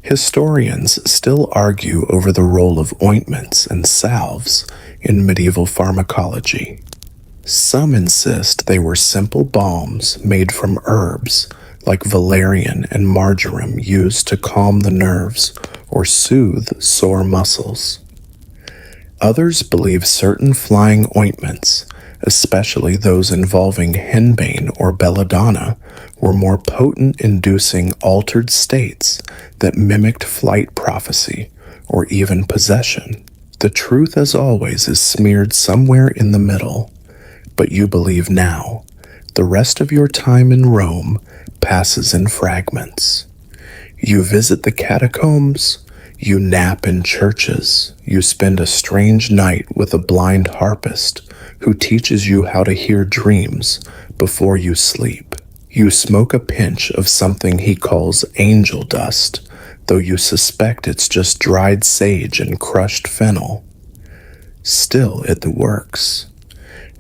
Historians still argue over the role of ointments and salves in medieval pharmacology. Some insist they were simple balms made from herbs like valerian and marjoram used to calm the nerves or soothe sore muscles. Others believe certain flying ointments, especially those involving henbane or belladonna, were more potent, inducing altered states that mimicked flight prophecy or even possession. The truth, as always, is smeared somewhere in the middle, but you believe now. The rest of your time in Rome passes in fragments. You visit the catacombs, you nap in churches, you spend a strange night with a blind harpist who teaches you how to hear dreams before you sleep. You smoke a pinch of something he calls angel dust, though you suspect it's just dried sage and crushed fennel. Still, it works.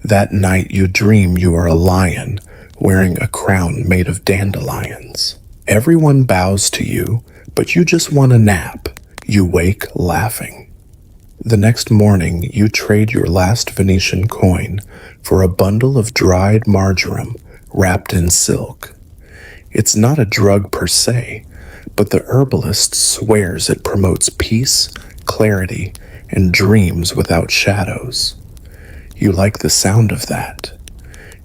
That night you dream you are a lion wearing a crown made of dandelions. Everyone bows to you, but you just want a nap. You wake laughing. The next morning, you trade your last Venetian coin for a bundle of dried marjoram wrapped in silk. It's not a drug per se, but the herbalist swears it promotes peace, clarity, and dreams without shadows. You like the sound of that.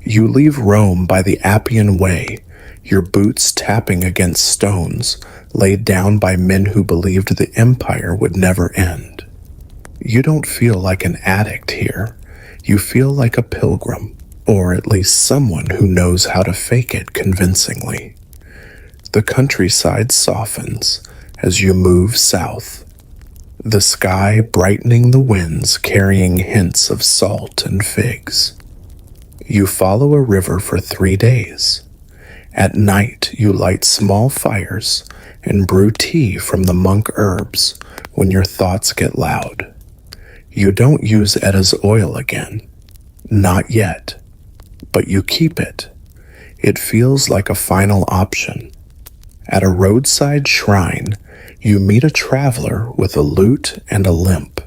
You leave Rome by the Appian Way, your boots tapping against stones laid down by men who believed the empire would never end. You don't feel like an addict here. You feel like a pilgrim, or at least someone who knows how to fake it convincingly. The countryside softens as you move south, the sky brightening, the winds carrying hints of salt and figs. You follow a river for 3 days. At night, you light small fires and brew tea from the monk herbs when your thoughts get loud. You don't use Etta's oil again. Not yet. But you keep it. It feels like a final option. At a roadside shrine, you meet a traveler with a lute and a limp.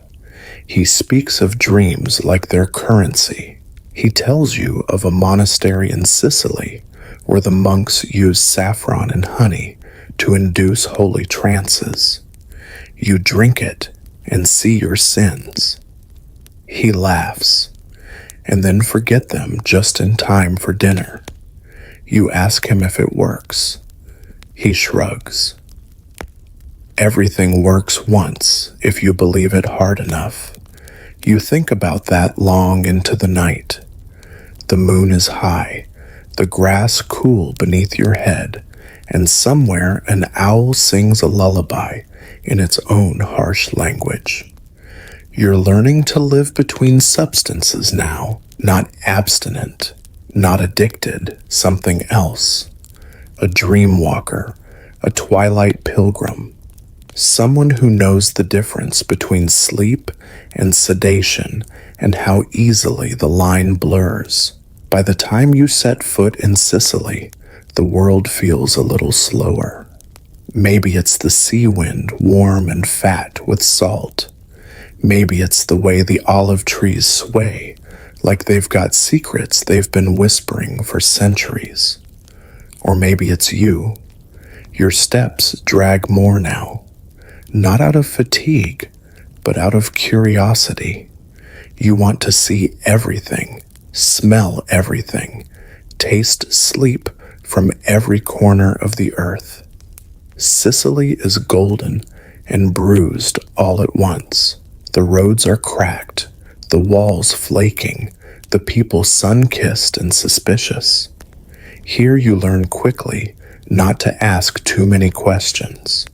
He speaks of dreams like their currency. He tells you of a monastery in Sicily where the monks use saffron and honey to induce holy trances. You drink it and see your sins. He laughs, and then forget them just in time for dinner. You ask him if it works. He shrugs. Everything works once if you believe it hard enough. You think about that long into the night. The moon is high, the grass cool beneath your head, and somewhere an owl sings a lullaby in its own harsh language. You're learning to live between substances now, not abstinent, not addicted, something else. A dream walker, a twilight pilgrim, someone who knows the difference between sleep and sedation and how easily the line blurs. By the time you set foot in Sicily, the world feels a little slower. Maybe it's the sea wind, warm and fat with salt. Maybe it's the way the olive trees sway, like they've got secrets they've been whispering for centuries. Or maybe it's you. Your steps drag more now, not out of fatigue, but out of curiosity. You want to see everything, smell everything, taste sleep from every corner of the earth. Sicily is golden and bruised all at once. The roads are cracked, the walls flaking, the people sun-kissed and suspicious. Here you learn quickly not to ask too many questions.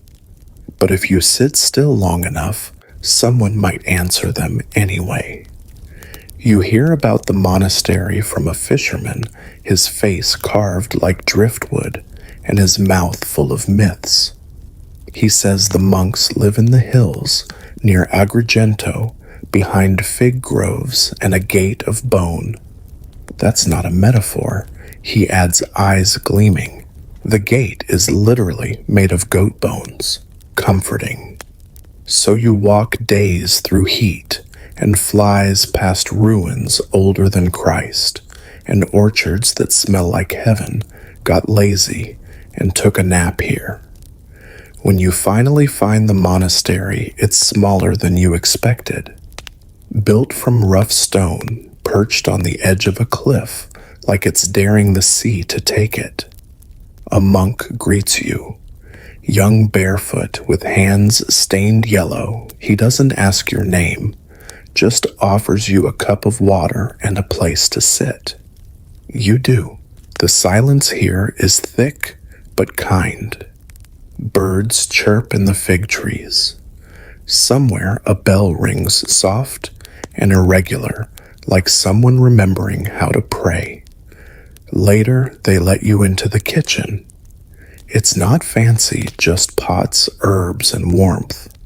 But if you sit still long enough, someone might answer them anyway. You hear about the monastery from a fisherman, his face carved like driftwood and his mouth full of myths. He says the monks live in the hills near Agrigento, behind fig groves and a gate of bone. That's not a metaphor. He adds, eyes gleaming. The gate is literally made of goat bones. Comforting. So you walk days through heat and flies past ruins older than Christ, and orchards that smell like heaven got lazy and took a nap here. When you finally find the monastery, it's smaller than you expected. Built from rough stone, perched on the edge of a cliff, like it's daring the sea to take it. A monk greets you. Young, barefoot, with hands stained yellow, he doesn't ask your name, just offers you a cup of water and a place to sit. You do. The silence here is thick but kind. Birds chirp in the fig trees. Somewhere a bell rings soft and irregular, like someone remembering how to pray. Later, they let you into the kitchen. It's not fancy, just pots, herbs, and warmth.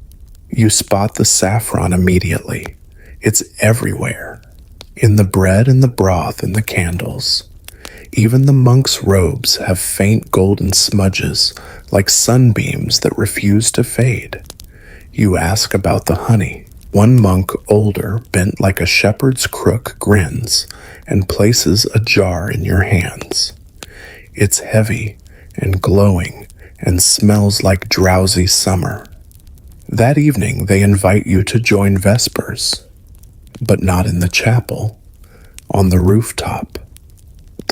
You spot the saffron immediately. It's everywhere. In the bread and the broth and the candles. Even the monks' robes have faint golden smudges, like sunbeams that refuse to fade. You ask about the honey. One monk, older, bent like a shepherd's crook, grins and places a jar in your hands. It's heavy and glowing and smells like drowsy summer. That evening they invite you to join Vespers, but not in the chapel, on the rooftop.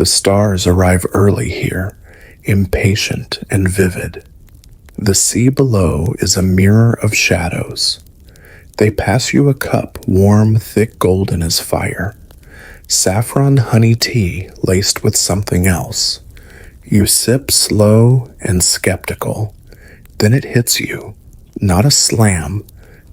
The stars arrive early here, impatient and vivid. The sea below is a mirror of shadows. They pass you a cup, warm, thick golden as fire. Saffron honey tea laced with something else. You sip slow and skeptical. Then it hits you. Not a slam,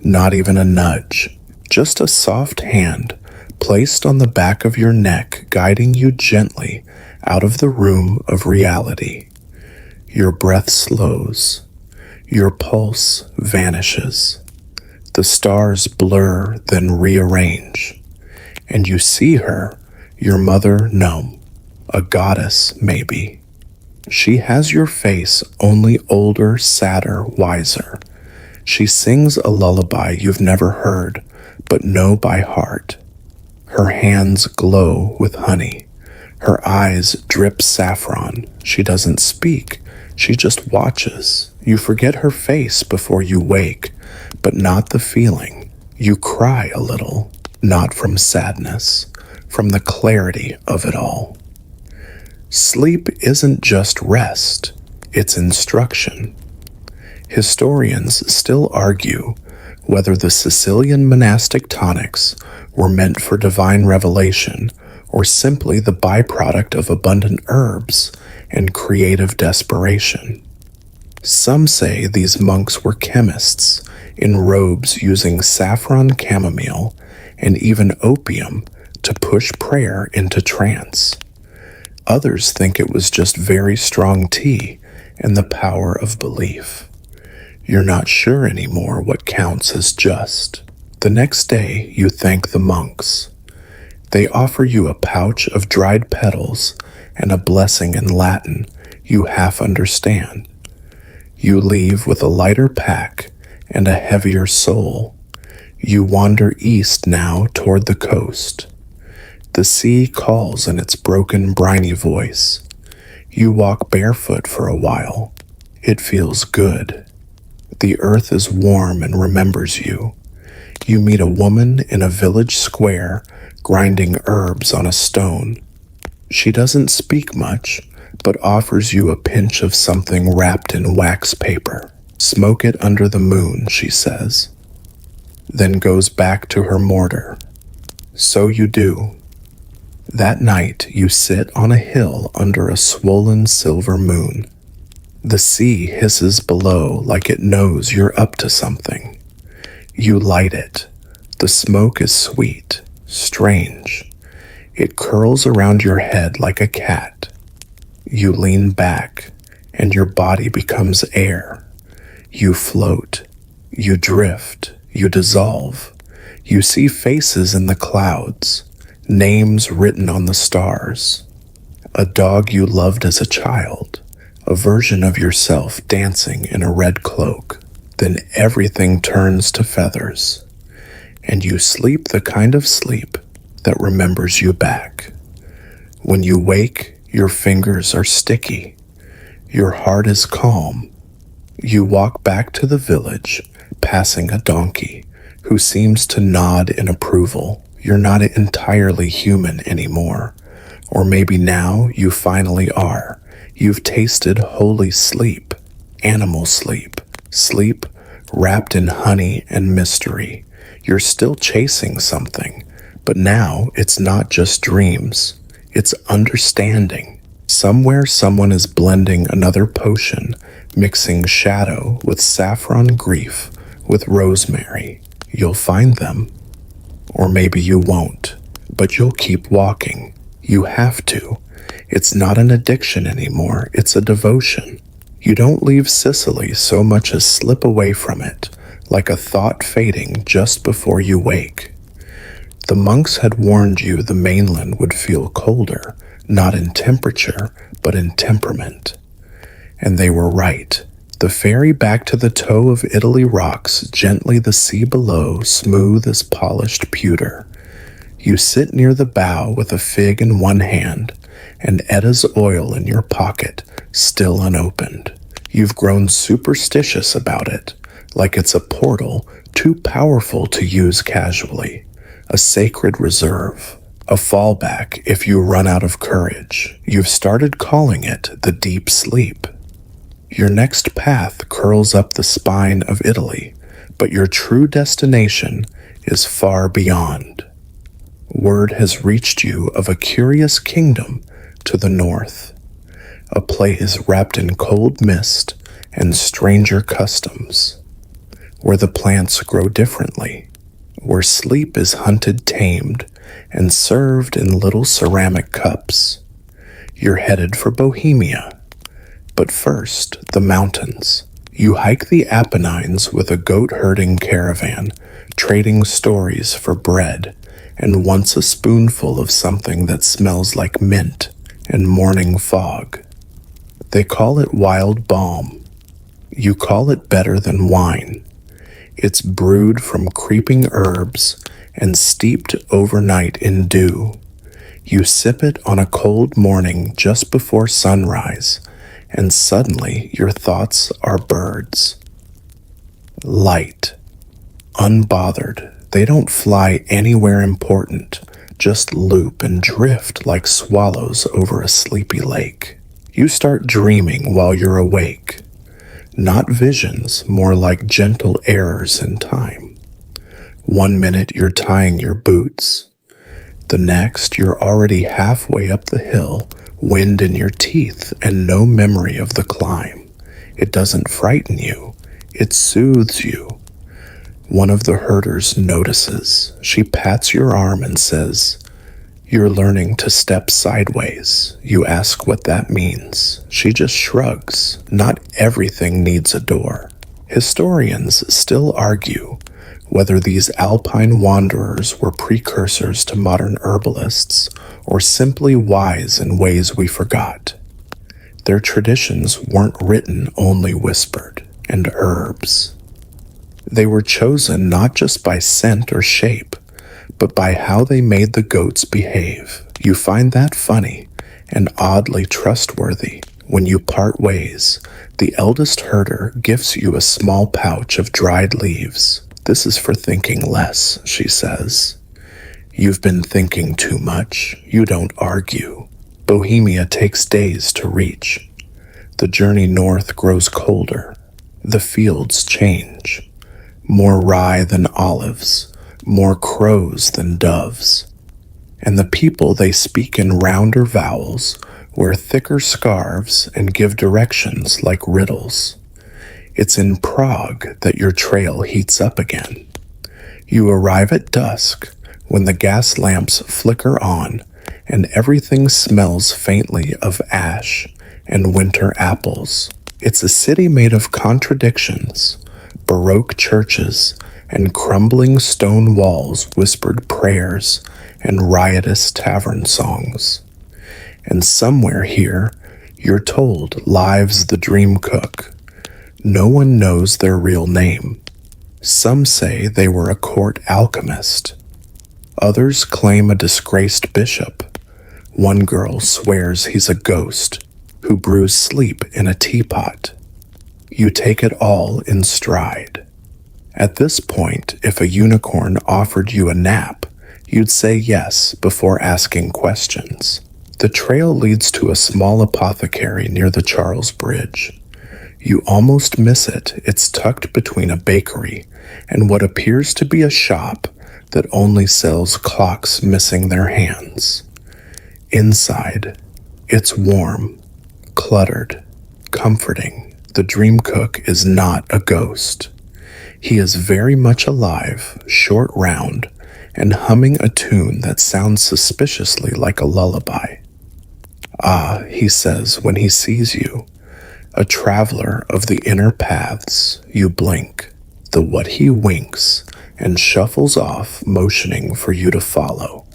not even a nudge. Just a soft hand placed on the back of your neck, guiding you gently out of the room of reality. Your breath slows. Your pulse vanishes. The stars blur, then rearrange. And you see her, your mother, no, a goddess, maybe. She has your face, only older, sadder, wiser. She sings a lullaby you've never heard, but know by heart. Her hands glow with honey. Her eyes drip saffron. She doesn't speak. She just watches. You forget her face before you wake, but not the feeling. You cry a little, not from sadness, from the clarity of it all. Sleep isn't just rest, it's instruction. Historians still argue whether the Sicilian monastic tonics were meant for divine revelation or simply the byproduct of abundant herbs and creative desperation. Some say these monks were chemists in robes using saffron chamomile and even opium to push prayer into trance. Others think it was just very strong tea and the power of belief. You're not sure anymore what counts as just. The next day, you thank the monks. They offer you a pouch of dried petals and a blessing in Latin you half understand. You leave with a lighter pack and a heavier soul. You wander east now toward the coast. The sea calls in its broken, briny voice. You walk barefoot for a while. It feels good. The earth is warm and remembers you. You meet a woman in a village square grinding herbs on a stone. She doesn't speak much, but offers you a pinch of something wrapped in wax paper. Smoke it under the moon, she says, then goes back to her mortar. So you do. That night you sit on a hill under a swollen silver moon. The sea hisses below like it knows you're up to something. You light it. The smoke is sweet, strange. It curls around your head like a cat. You lean back, and your body becomes air. You float. You drift. You dissolve. You see faces in the clouds, names written on the stars. A dog you loved as a child, a version of yourself dancing in a red cloak. Then everything turns to feathers, and you sleep the kind of sleep that remembers you back. When you wake, your fingers are sticky. Your heart is calm. You walk back to the village, passing a donkey who seems to nod in approval. You're not entirely human anymore. Or maybe now you finally are. You've tasted holy sleep, animal sleep, sleep wrapped in honey and mystery. You're still chasing something, but now it's not just dreams. It's understanding. Somewhere someone is blending another potion, mixing shadow with saffron, grief with rosemary. You'll find them. Or maybe you won't, but you'll keep walking. You have to. It's not an addiction anymore, it's a devotion. You don't leave Sicily so much as slip away from it, like a thought fading just before you wake. The monks had warned you the mainland would feel colder, not in temperature, but in temperament. And they were right. The ferry back to the toe of Italy rocks gently the sea below, smooth as polished pewter. You sit near the bow with a fig in one hand and Edda's oil in your pocket, still unopened. You've grown superstitious about it, like it's a portal too powerful to use casually, a sacred reserve, a fallback if you run out of courage. You've started calling it the deep sleep. Your next path curls up the spine of Italy, but your true destination is far beyond. Word has reached you of a curious kingdom to the north, a place wrapped in cold mist and stranger customs, where the plants grow differently, where sleep is hunted, tamed, and served in little ceramic cups. You're headed for Bohemia. But first, the mountains. You hike the Apennines with a goat-herding caravan, trading stories for bread, and once a spoonful of something that smells like mint and morning fog. They call it wild balm. You call it better than wine. It's brewed from creeping herbs and steeped overnight in dew. You sip it on a cold morning just before sunrise, and suddenly your thoughts are birds. Light, unbothered. They don't fly anywhere important, just loop and drift like swallows over a sleepy lake. You start dreaming while you're awake. Not visions, more like gentle errors in time. 1 minute you're tying your boots. The next you're already halfway up the hill, wind in your teeth and no memory of the climb. It doesn't frighten you, it soothes you. One of the herders notices. She pats your arm and says, "You're learning to step sideways." You ask what that means. She just shrugs. Not everything needs a door. Historians still argue whether these alpine wanderers were precursors to modern herbalists or simply wise in ways we forgot. Their traditions weren't written, only whispered, and herbs. They were chosen not just by scent or shape, but by how they made the goats behave. You find that funny and oddly trustworthy. When you part ways, the eldest herder gives you a small pouch of dried leaves. "This is for thinking less," she says. "You've been thinking too much." You don't argue. Bohemia takes days to reach. The journey north grows colder. The fields change. More rye than olives, more crows than doves. And the people, they speak in rounder vowels, wear thicker scarves, and give directions like riddles. It's in Prague that your trail heats up again. You arrive at dusk, when the gas lamps flicker on, and everything smells faintly of ash and winter apples. It's a city made of contradictions. Baroque churches and crumbling stone walls whispered prayers and riotous tavern songs. And somewhere here, you're told, lives the dream cook. No one knows their real name. Some say they were a court alchemist. Others claim a disgraced bishop. One girl swears he's a ghost who brews sleep in a teapot. You take it all in stride. At this point, if a unicorn offered you a nap, you'd say yes before asking questions. The trail leads to a small apothecary near the Charles Bridge. You almost miss it. It's tucked between a bakery and what appears to be a shop that only sells clocks missing their hands. Inside, it's warm, cluttered, comforting. The dream cook is not a ghost. He is very much alive, short round, and humming a tune that sounds suspiciously like a lullaby. "Ah," he says when he sees you, "a traveler of the inner paths." You blink. The what he winks and shuffles off, motioning for you to follow.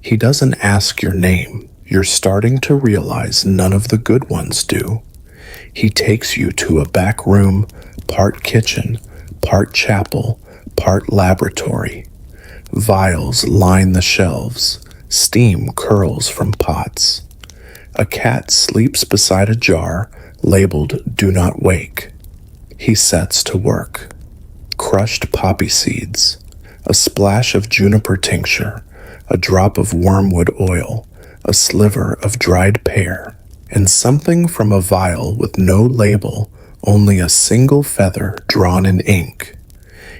He doesn't ask your name. You're starting to realize none of the good ones do. He takes you to a back room, part kitchen, part chapel, part laboratory. Vials line the shelves. Steam curls from pots. A cat sleeps beside a jar labeled "Do Not Wake." He sets to work. Crushed poppy seeds, a splash of juniper tincture, a drop of wormwood oil, a sliver of dried pear, and something from a vial with no label, only a single feather drawn in ink.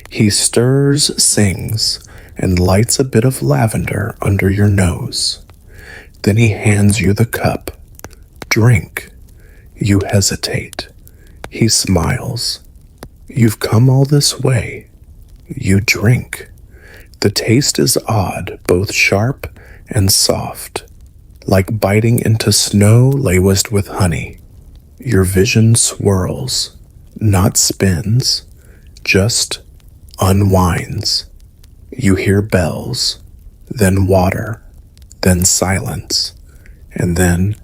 He stirs, sings, and lights a bit of lavender under your nose. Then he hands you the cup. "Drink." You hesitate. He smiles. "You've come all this way." You drink. The taste is odd, both sharp and soft, like biting into snow laced with honey. Your vision swirls, not spins, just unwinds. You hear bells, then water, then silence, and then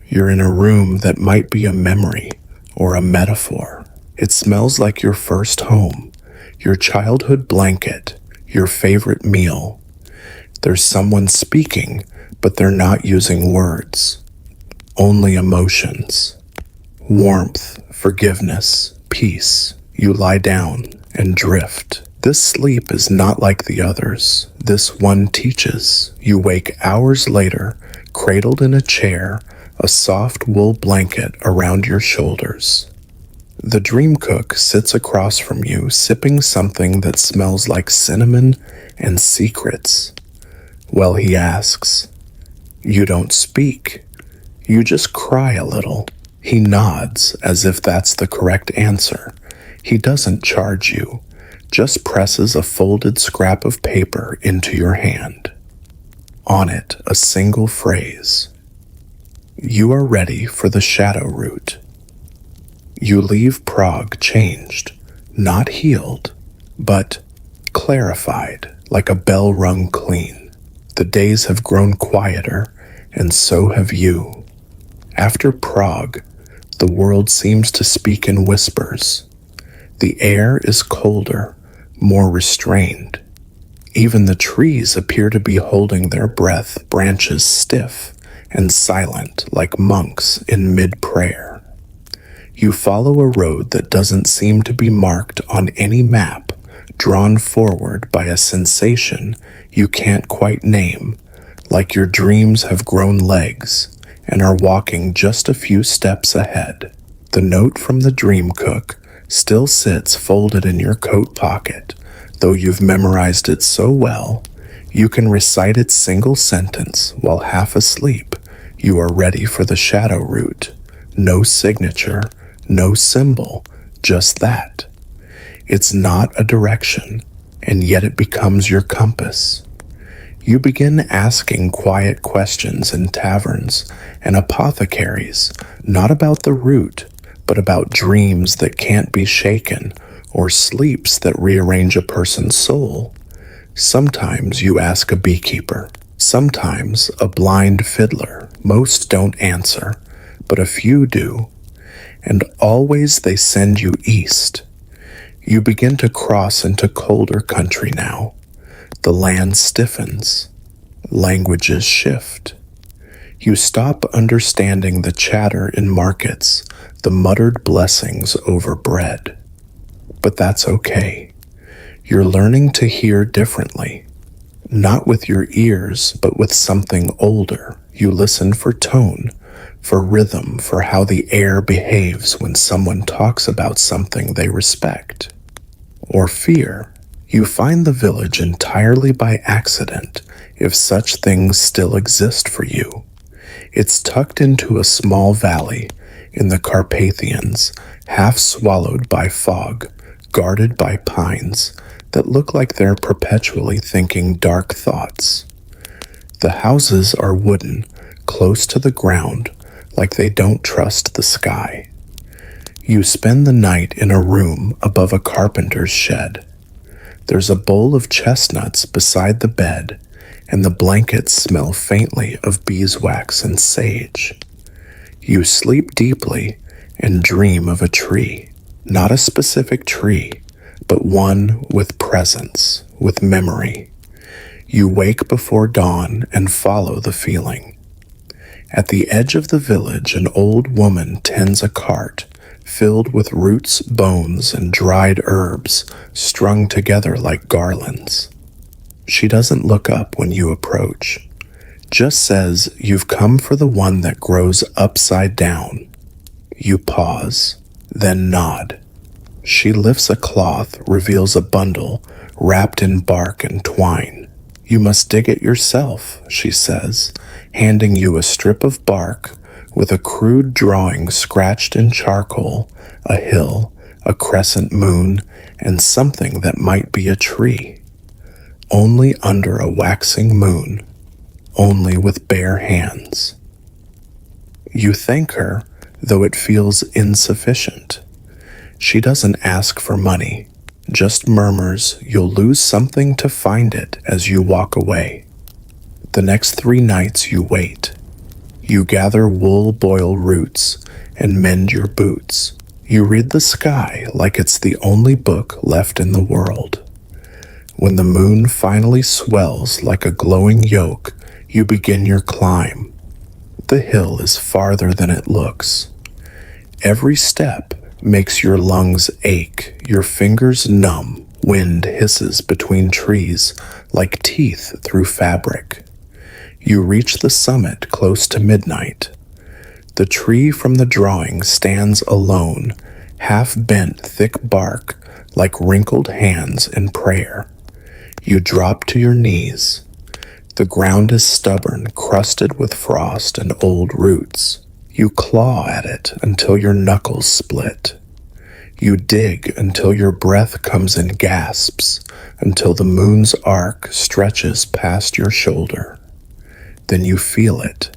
you're in a room that might be a memory or a metaphor. It smells like your first home, your childhood blanket, your favorite meal. There's someone speaking, but they're not using words, only emotions. Warmth, forgiveness, peace. You lie down and drift. This sleep is not like the others. This one teaches. You wake hours later, cradled in a chair, a soft wool blanket around your shoulders. The dream cook sits across from you, sipping something that smells like cinnamon and secrets. Well, he asks, "You don't speak. You just cry a little." He nods as if that's the correct answer. He doesn't charge you, just presses a folded scrap of paper into your hand. On it, a single phrase. You are ready for the shadow route. You leave Prague changed, not healed, but clarified, like a bell rung clean. The days have grown quieter, and so have you. After Prague, the world seems to speak in whispers. The air is colder, more restrained. Even the trees appear to be holding their breath, branches stiff and silent like monks in mid-prayer. You follow a road that doesn't seem to be marked on any map, drawn forward by a sensation you can't quite name, like your dreams have grown legs and are walking just a few steps ahead. The note from the dream cook still sits folded in your coat pocket, though you've memorized it so well, you can recite its single sentence while half asleep. You are ready for the shadow route. No signature, no symbol, just that. It's not a direction, and yet it becomes your compass. You begin asking quiet questions in taverns and apothecaries, not about the route, but about dreams that can't be shaken or sleeps that rearrange a person's soul. Sometimes you ask a beekeeper, sometimes a blind fiddler. Most don't answer, but a few do, and always they send you east. You begin to cross into colder country now. The land stiffens. Languages shift. You stop understanding the chatter in markets, the muttered blessings over bread. But that's okay. You're learning to hear differently. Not with your ears, but with something older. You listen for tone, for rhythm, for how the air behaves when someone talks about something they respect. Or fear. You find the village entirely by accident, if such things still exist for you. It's tucked into a small valley in the Carpathians, half swallowed by fog, guarded by pines that look like they're perpetually thinking dark thoughts. The houses are wooden, close to the ground, like they don't trust the sky. You spend the night in a room above a carpenter's shed. There's a bowl of chestnuts beside the bed, and the blankets smell faintly of beeswax and sage. You sleep deeply and dream of a tree, not a specific tree, but one with presence, with memory. You wake before dawn and follow the feeling. At the edge of the village, an old woman tends a cart filled with roots, bones, and dried herbs strung together like garlands. She doesn't look up when you approach, just says you've come for the one that grows upside down. You pause, then nod. She lifts a cloth, reveals a bundle wrapped in bark and twine. You must dig it yourself, she says, handing you a strip of bark with a crude drawing scratched in charcoal, a hill, a crescent moon, and something that might be a tree. Only under a waxing moon, only with bare hands. You thank her, though it feels insufficient. She doesn't ask for money, just murmurs you'll lose something to find it as you walk away. The next 3 nights you wait. You gather wool boil roots and mend your boots. You read the sky like it's the only book left in the world. When the moon finally swells like a glowing yolk, you begin your climb. The hill is farther than it looks. Every step makes your lungs ache, your fingers numb, wind hisses between trees like teeth through fabric. You reach the summit close to midnight. The tree from the drawing stands alone, half-bent thick bark like wrinkled hands in prayer. You drop to your knees. The ground is stubborn, crusted with frost and old roots. You claw at it until your knuckles split. You dig until your breath comes in gasps, until the moon's arc stretches past your shoulder. Then you feel it.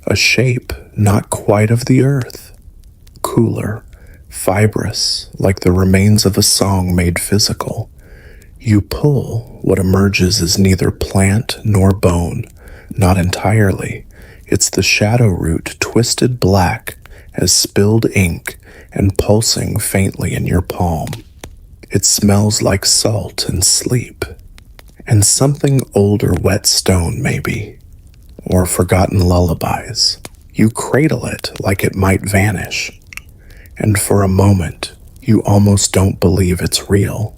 A shape not quite of the earth. Cooler, fibrous, like the remains of a song made physical. You pull. What emerges is neither plant nor bone, not entirely. It's the shadow root twisted black as spilled ink and pulsing faintly in your palm. It smells like salt and sleep, and something older wet stone maybe, or forgotten lullabies. You cradle it like it might vanish, and for a moment you almost don't believe it's real.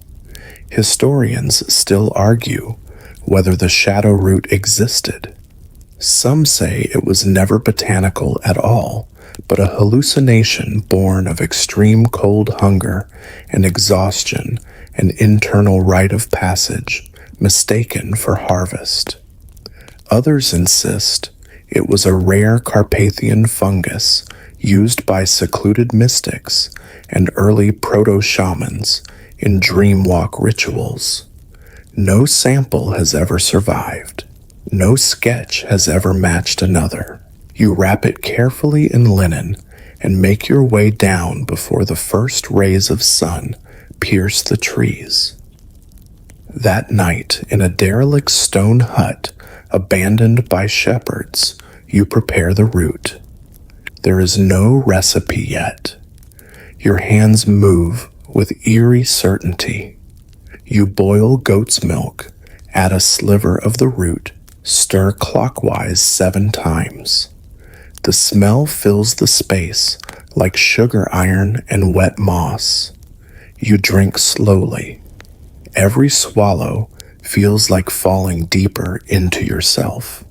Historians still argue whether the shadow root existed. Some say it was never botanical at all, but a hallucination born of extreme cold hunger and exhaustion, an internal rite of passage, mistaken for harvest. Others insist it was a rare Carpathian fungus used by secluded mystics and early proto-shamans in dream-walk rituals. No sample has ever survived. No sketch has ever matched another. You wrap it carefully in linen and make your way down before the first rays of sun pierce the trees. That night, in a derelict stone hut abandoned by shepherds, you prepare the root. There is no recipe yet. Your hands move with eerie certainty. You boil goat's milk, add a sliver of the root, stir clockwise 7 times. The smell fills the space like sugar iron and wet moss. You drink slowly. Every swallow feels like falling deeper into yourself.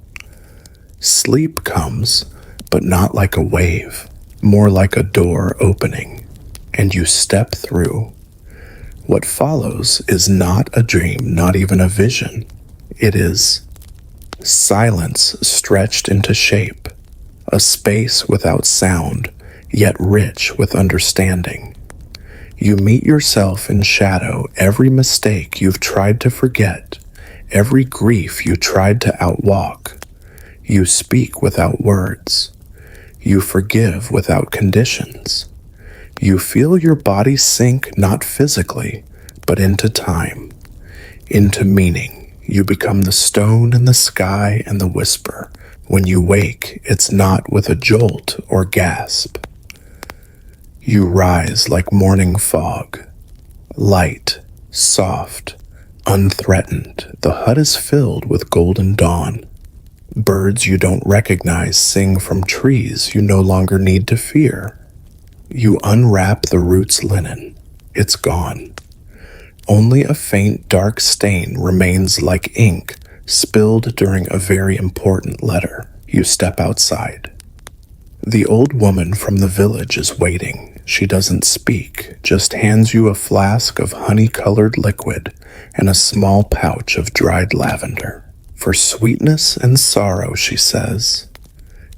Sleep comes, but not like a wave, more like a door opening, and you step through. What follows is not a dream, not even a vision. It is silence stretched into shape, a space without sound, yet rich with understanding. You meet yourself in shadow, every mistake you've tried to forget, every grief you tried to outwalk. You speak without words. You forgive without conditions. You feel your body sink not physically, but into time, into meaning. You become the stone and the sky and the whisper. When you wake, it's not with a jolt or gasp. You rise like morning fog, light, soft, unthreatened. The hut is filled with golden dawn. Birds you don't recognize sing from trees you no longer need to fear. You unwrap the root's linen. It's gone. Only a faint dark stain remains like ink spilled during a very important letter. You step outside. The old woman from the village is waiting. She doesn't speak, just hands you a flask of honey-colored liquid and a small pouch of dried lavender. For sweetness and sorrow, she says,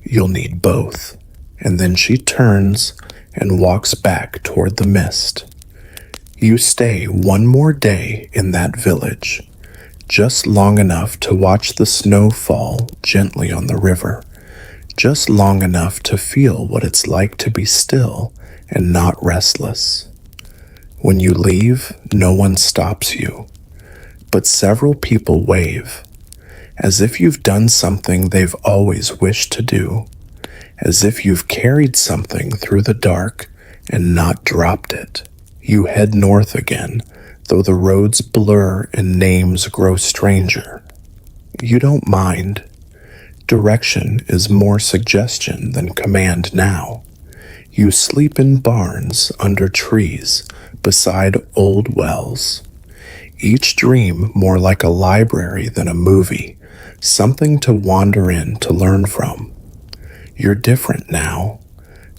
you'll need both. And then she turns and walks back toward the mist. You stay one more day in that village, just long enough to watch the snow fall gently on the river, just long enough to feel what it's like to be still and not restless. When you leave, no one stops you, but several people wave, as if you've done something they've always wished to do, as if you've carried something through the dark and not dropped it. You head north again, though the roads blur and names grow stranger. You don't mind. Direction is more suggestion than command now. You sleep in barns, under trees, beside old wells. Each dream more like a library than a movie, something to wander in to learn from. You're different now,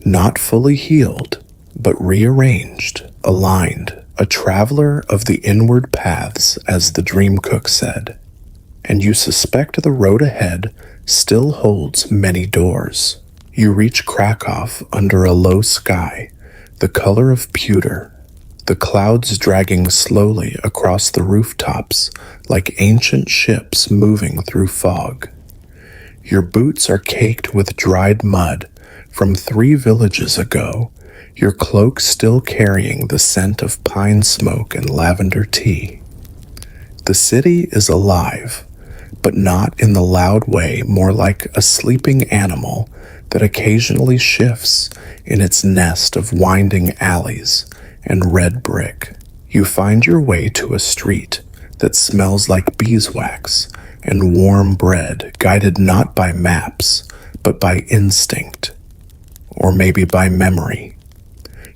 not fully healed, but rearranged, aligned, a traveler of the inward paths, as the dream cook said. And you suspect the road ahead still holds many doors. You reach Krakow under a low sky, the color of pewter, the clouds dragging slowly across the rooftops like ancient ships moving through fog. Your boots are caked with dried mud from 3 villages ago, your cloak still carrying the scent of pine smoke and lavender tea. The city is alive, but not in the loud way, more like a sleeping animal that occasionally shifts in its nest of winding alleys and red brick. You find your way to a street that smells like beeswax and warm bread, guided not by maps, but by instinct, or maybe by memory.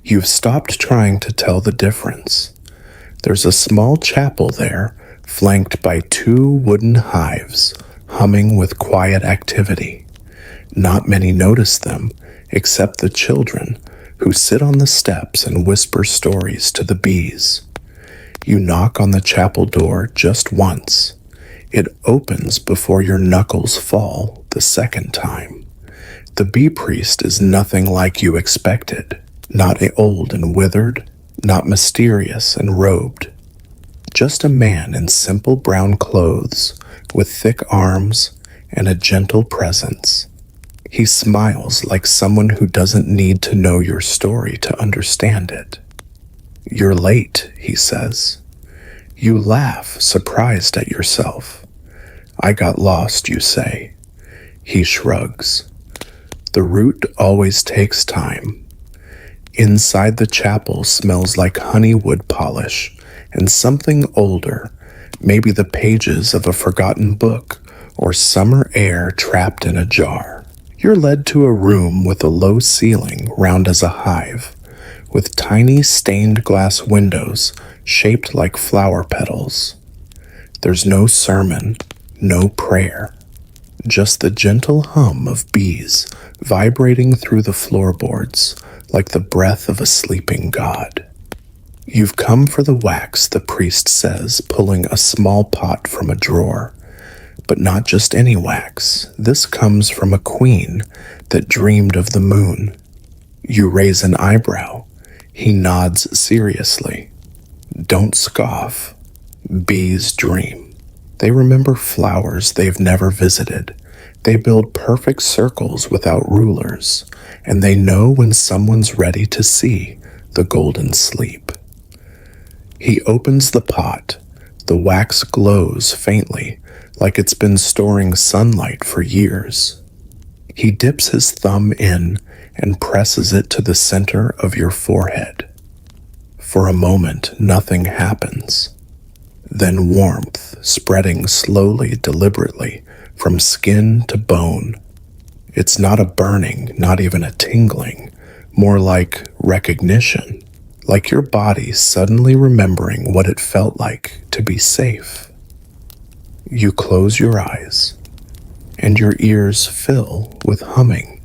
You've stopped trying to tell the difference. There's a small chapel there, flanked by 2 wooden hives, humming with quiet activity. Not many notice them, except the children, who sit on the steps and whisper stories to the bees. You knock on the chapel door just once. It opens before your knuckles fall the second time. The bee priest is nothing like you expected, not old and withered, not mysterious and robed. Just a man in simple brown clothes, with thick arms and a gentle presence. He smiles like someone who doesn't need to know your story to understand it. "You're late," he says. You laugh, surprised at yourself. "I got lost," you say. He shrugs. The route always takes time. Inside the chapel smells like honey wood polish and something older, maybe the pages of a forgotten book or summer air trapped in a jar. You're led to a room with a low ceiling round as a hive, with tiny stained glass windows shaped like flower petals. There's no sermon, no prayer, just the gentle hum of bees vibrating through the floorboards like the breath of a sleeping god. "You've come for the wax," the priest says, pulling a small pot from a drawer. But not just any wax. This comes from a queen that dreamed of the moon. You raise an eyebrow. He nods seriously. "Don't scoff. Bees dream. They remember flowers they've never visited. They build perfect circles without rulers, and they know when someone's ready to see the golden sleep." He opens the pot. The wax glows faintly, like it's been storing sunlight for years. He dips his thumb in and presses it to the center of your forehead. For a moment, nothing happens. Then warmth, spreading slowly, deliberately, from skin to bone. It's not a burning, not even a tingling, more like recognition, like your body suddenly remembering what it felt like to be safe. You close your eyes, and your ears fill with humming.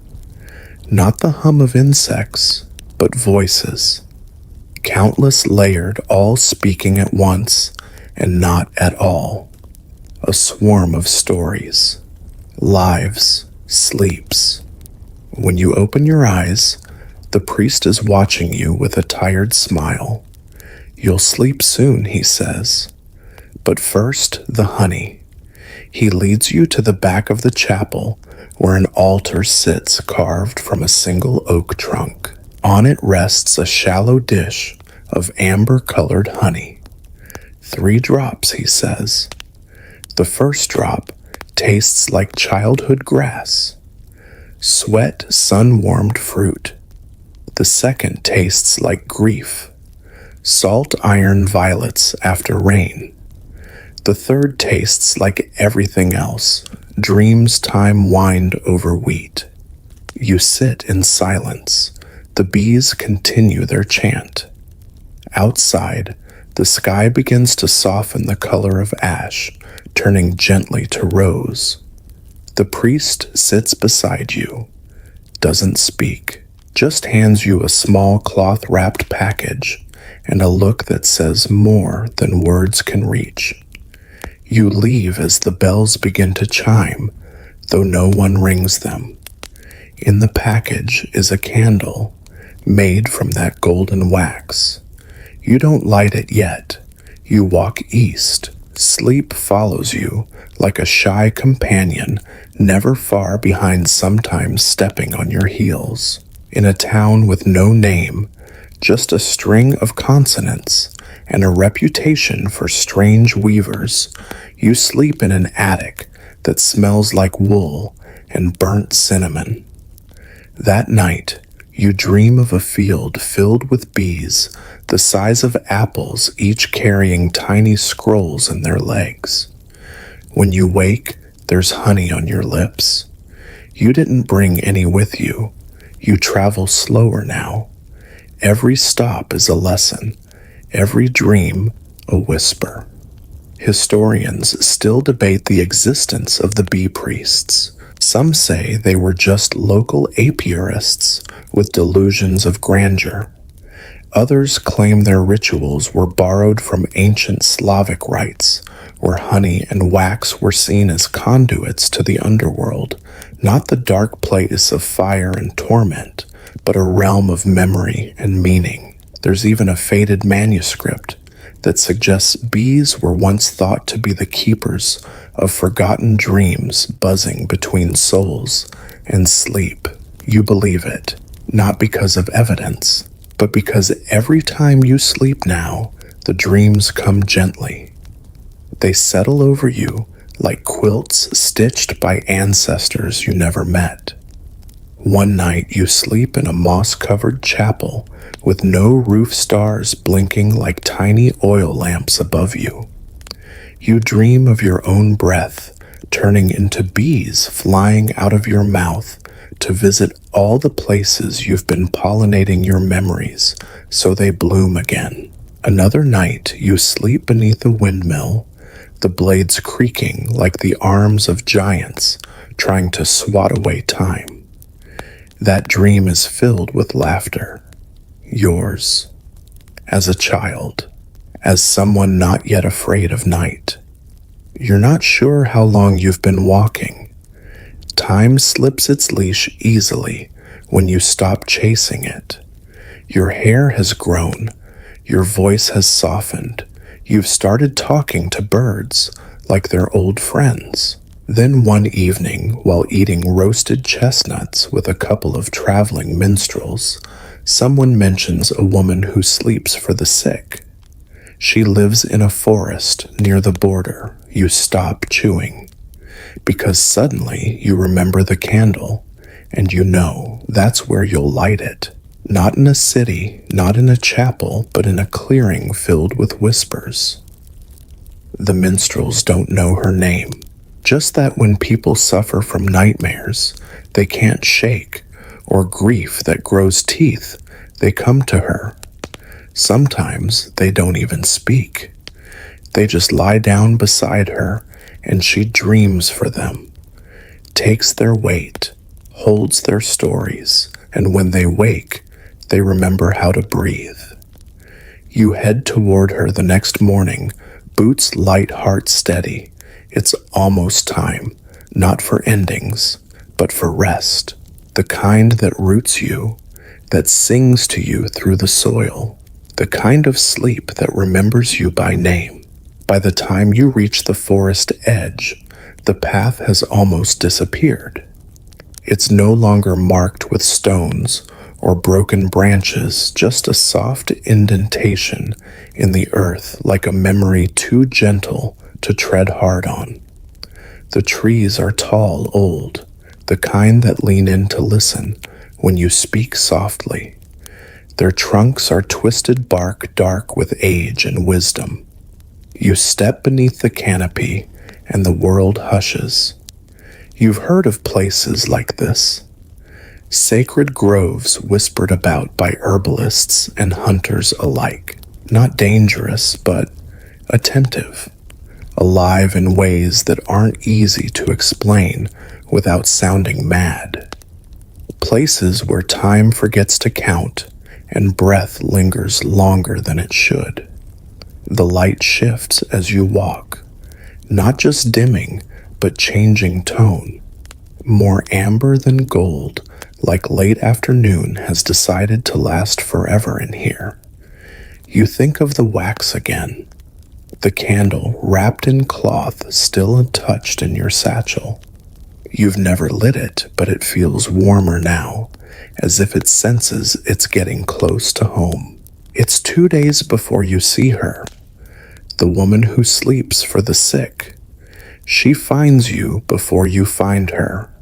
Not the hum of insects, but voices. Countless layered, all speaking at once, and not at all. A swarm of stories, lives, sleeps. When you open your eyes, the priest is watching you with a tired smile. "You'll sleep soon," he says. "But first, the honey." He leads you to the back of the chapel, where an altar sits carved from a single oak trunk. On it rests a shallow dish of amber-colored honey. 3 drops, he says. The first drop tastes like childhood grass, sweat, sun-warmed fruit. The second tastes like grief, salt iron violets after rain. The third tastes like everything else, dreams time wind over wheat. You sit in silence, The bees continue their chant. Outside, the sky begins to soften the color of ash, turning gently to rose. The priest sits beside you, doesn't speak, just hands you a small cloth-wrapped package and a look that says more than words can reach. You leave as the bells begin to chime, though no one rings them. In the package is a candle, made from that golden wax. You don't light it yet. You walk east. Sleep follows you like a shy companion, never far behind, sometimes stepping on your heels. In a town with no name, just a string of consonants and a reputation for strange weavers, you sleep in an attic that smells like wool and burnt cinnamon. That night, you dream of a field filled with bees, the size of apples, each carrying tiny scrolls in their legs. When you wake, there's honey on your lips. You didn't bring any with you. You travel slower now. Every stop is a lesson, every dream a whisper. Historians still debate the existence of the bee priests. Some say they were just local apiarists with delusions of grandeur. Others claim their rituals were borrowed from ancient Slavic rites, where honey and wax were seen as conduits to the underworld, not the dark place of fire and torment, but a realm of memory and meaning. There's even a faded manuscript that suggests bees were once thought to be the keepers of forgotten dreams buzzing between souls and sleep. You believe it, not because of evidence, but because every time you sleep now, the dreams come gently. They settle over you like quilts stitched by ancestors you never met. One night you sleep in a moss-covered chapel with no roof stars blinking like tiny oil lamps above you. You dream of your own breath turning into bees flying out of your mouth to visit all the places you've been pollinating your memories so they bloom again. Another night you sleep beneath a windmill, the blades creaking like the arms of giants trying to swat away time. That dream is filled with laughter. Yours. As a child. As someone not yet afraid of night. You're not sure how long you've been walking. Time slips its leash easily when you stop chasing it. Your hair has grown. Your voice has softened. You've started talking to birds like they're old friends. Then one evening, while eating roasted chestnuts with a couple of traveling minstrels, someone mentions a woman who sleeps for the sick. She lives in a forest near the border. You stop chewing, because suddenly you remember the candle, and you know that's where you'll light it. Not in a city, not in a chapel, but in a clearing filled with whispers. The minstrels don't know her name. Just that when people suffer from nightmares they can't shake, or grief that grows teeth, they come to her. Sometimes they don't even speak. They just lie down beside her, and she dreams for them, takes their weight, holds their stories, and when they wake, they remember how to breathe. You head toward her the next morning, boots light, heart steady. It's almost time, not for endings, but for rest, the kind that roots you, that sings to you through the soil, the kind of sleep that remembers you by name. By the time you reach the forest edge, the path has almost disappeared. It's no longer marked with stones or broken branches, just a soft indentation in the earth like a memory too gentle to tread hard on. The trees are tall, old, the kind that lean in to listen when you speak softly. Their trunks are twisted bark dark with age and wisdom. You step beneath the canopy and the world hushes. You've heard of places like this. Sacred groves whispered about by herbalists and hunters alike. Not dangerous, but attentive. Alive in ways that aren't easy to explain without sounding mad. Places where time forgets to count and breath lingers longer than it should. The light shifts as you walk, not just dimming, but changing tone. More amber than gold, like late afternoon has decided to last forever in here. You think of the wax again, the candle wrapped in cloth still untouched in your satchel. You've never lit it, but it feels warmer now, as if it senses it's getting close to home. It's 2 days before you see her, the woman who sleeps for the sick. She finds you before you find her.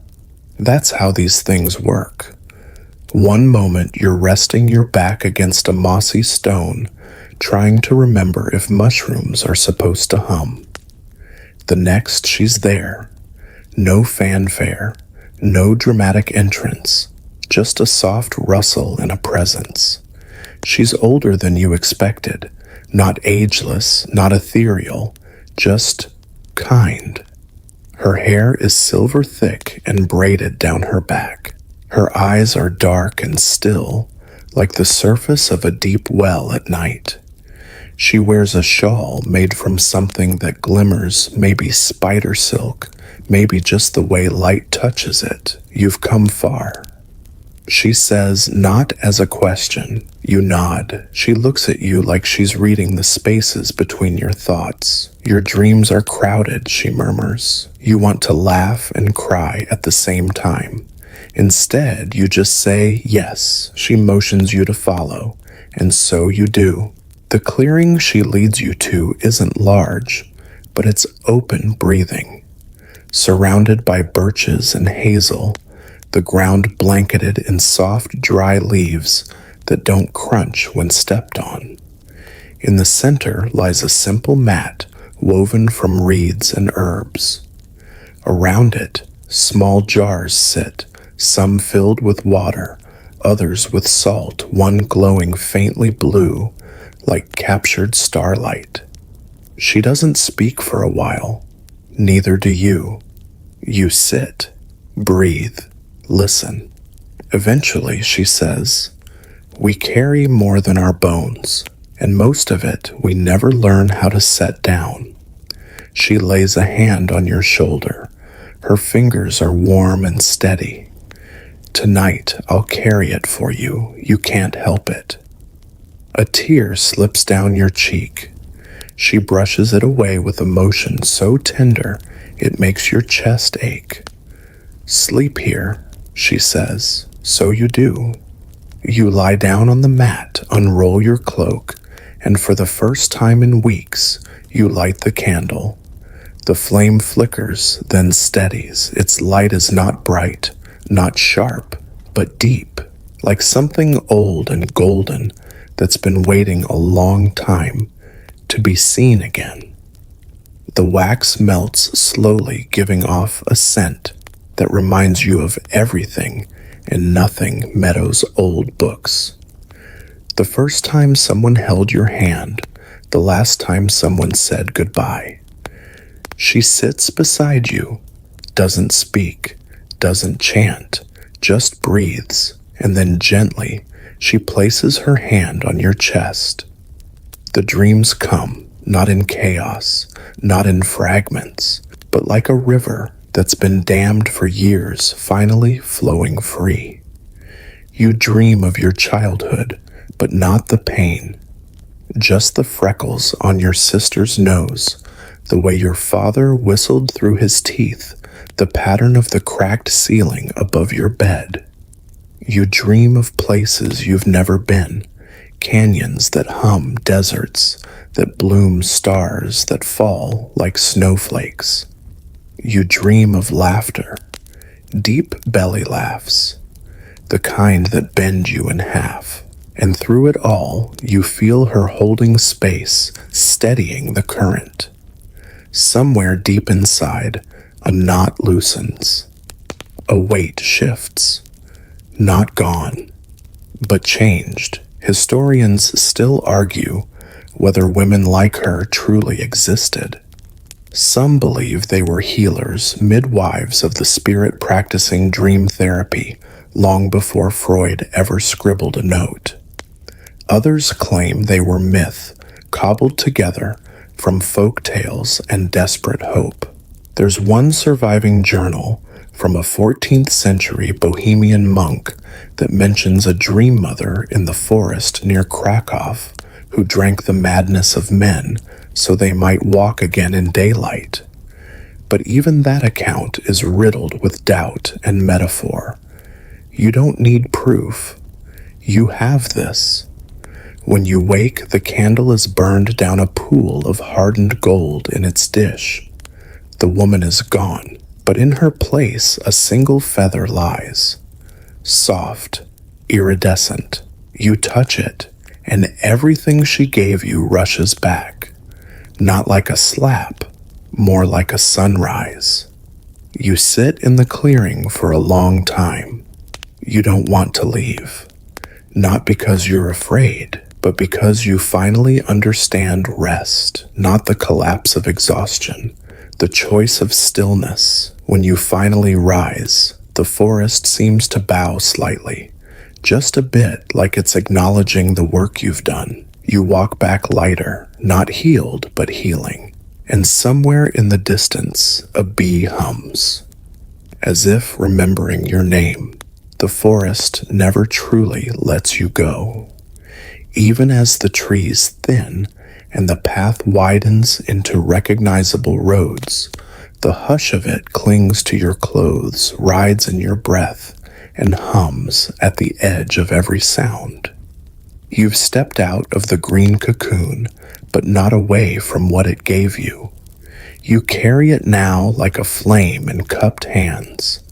That's how these things work. One moment you're resting your back against a mossy stone, trying to remember if mushrooms are supposed to hum. The next she's there. No fanfare, no dramatic entrance, just a soft rustle and a presence. She's older than you expected, not ageless, not ethereal, just kind. Her hair is silver thick and braided down her back. Her eyes are dark and still, like the surface of a deep well at night. She wears a shawl made from something that glimmers, maybe spider silk, maybe just the way light touches it. You've come far. She says, not as a question. You nod. She looks at you like she's reading the spaces between your thoughts. Your dreams are crowded, she murmurs. You want to laugh and cry at the same time. Instead, you just say yes. She motions you to follow, and so you do. The clearing she leads you to isn't large, but it's open breathing. Surrounded by birches and hazel, the ground blanketed in soft, dry leaves that don't crunch when stepped on. In the center lies a simple mat woven from reeds and herbs. Around it, small jars sit, some filled with water, others with salt, one glowing faintly blue, like captured starlight. She doesn't speak for a while. Neither do you. You sit, breathe, listen. Eventually, she says, we carry more than our bones, and most of it we never learn how to set down. She lays a hand on your shoulder. Her fingers are warm and steady. Tonight, I'll carry it for you. You can't help it. A tear slips down your cheek. She brushes it away with a motion so tender it makes your chest ache. Sleep here, she says. So you do. You lie down on the mat, unroll your cloak, and for the first time in weeks, you light the candle. The flame flickers, then steadies. Its light is not bright, not sharp, but deep, like something old and golden that's been waiting a long time to be seen again. The wax melts slowly, giving off a scent that reminds you of everything and nothing Meadow's old books. The first time someone held your hand, the last time someone said goodbye. She sits beside you, doesn't speak, doesn't chant, just breathes, and then gently she places her hand on your chest. The dreams come, not in chaos, not in fragments, but like a river that's been dammed for years, finally flowing free. You dream of your childhood, but not the pain, just the freckles on your sister's nose, the way your father whistled through his teeth, the pattern of the cracked ceiling above your bed. You dream of places you've never been, canyons that hum, deserts that bloom, stars that fall like snowflakes. You dream of laughter, deep belly laughs, the kind that bend you in half. And through it all, you feel her holding space, steadying the current. Somewhere deep inside, a knot loosens. A weight shifts. Not gone, but changed. Historians still argue whether women like her truly existed. Some believe they were healers, midwives of the spirit practicing dream therapy long before Freud ever scribbled a note. Others claim they were myth, cobbled together from folk tales and desperate hope. There's one surviving journal from a 14th century Bohemian monk that mentions a dream mother in the forest near Krakow who drank the madness of men so they might walk again in daylight. But even that account is riddled with doubt and metaphor. You don't need proof. You have this. When you wake, the candle is burned down a pool of hardened gold in its dish. The woman is gone, but in her place a single feather lies. Soft, iridescent. You touch it, and everything she gave you rushes back. Not like a slap, more like a sunrise. You sit in the clearing for a long time. You don't want to leave. Not because you're afraid, but because you finally understand rest, not the collapse of exhaustion, the choice of stillness. When you finally rise, the forest seems to bow slightly, just a bit, like it's acknowledging the work you've done. You walk back lighter, not healed, but healing. And somewhere in the distance, a bee hums, as if remembering your name. The forest never truly lets you go. Even as the trees thin and the path widens into recognizable roads, the hush of it clings to your clothes, rides in your breath, and hums at the edge of every sound. You've stepped out of the green cocoon, but not away from what it gave you. You carry it now like a flame in cupped hands.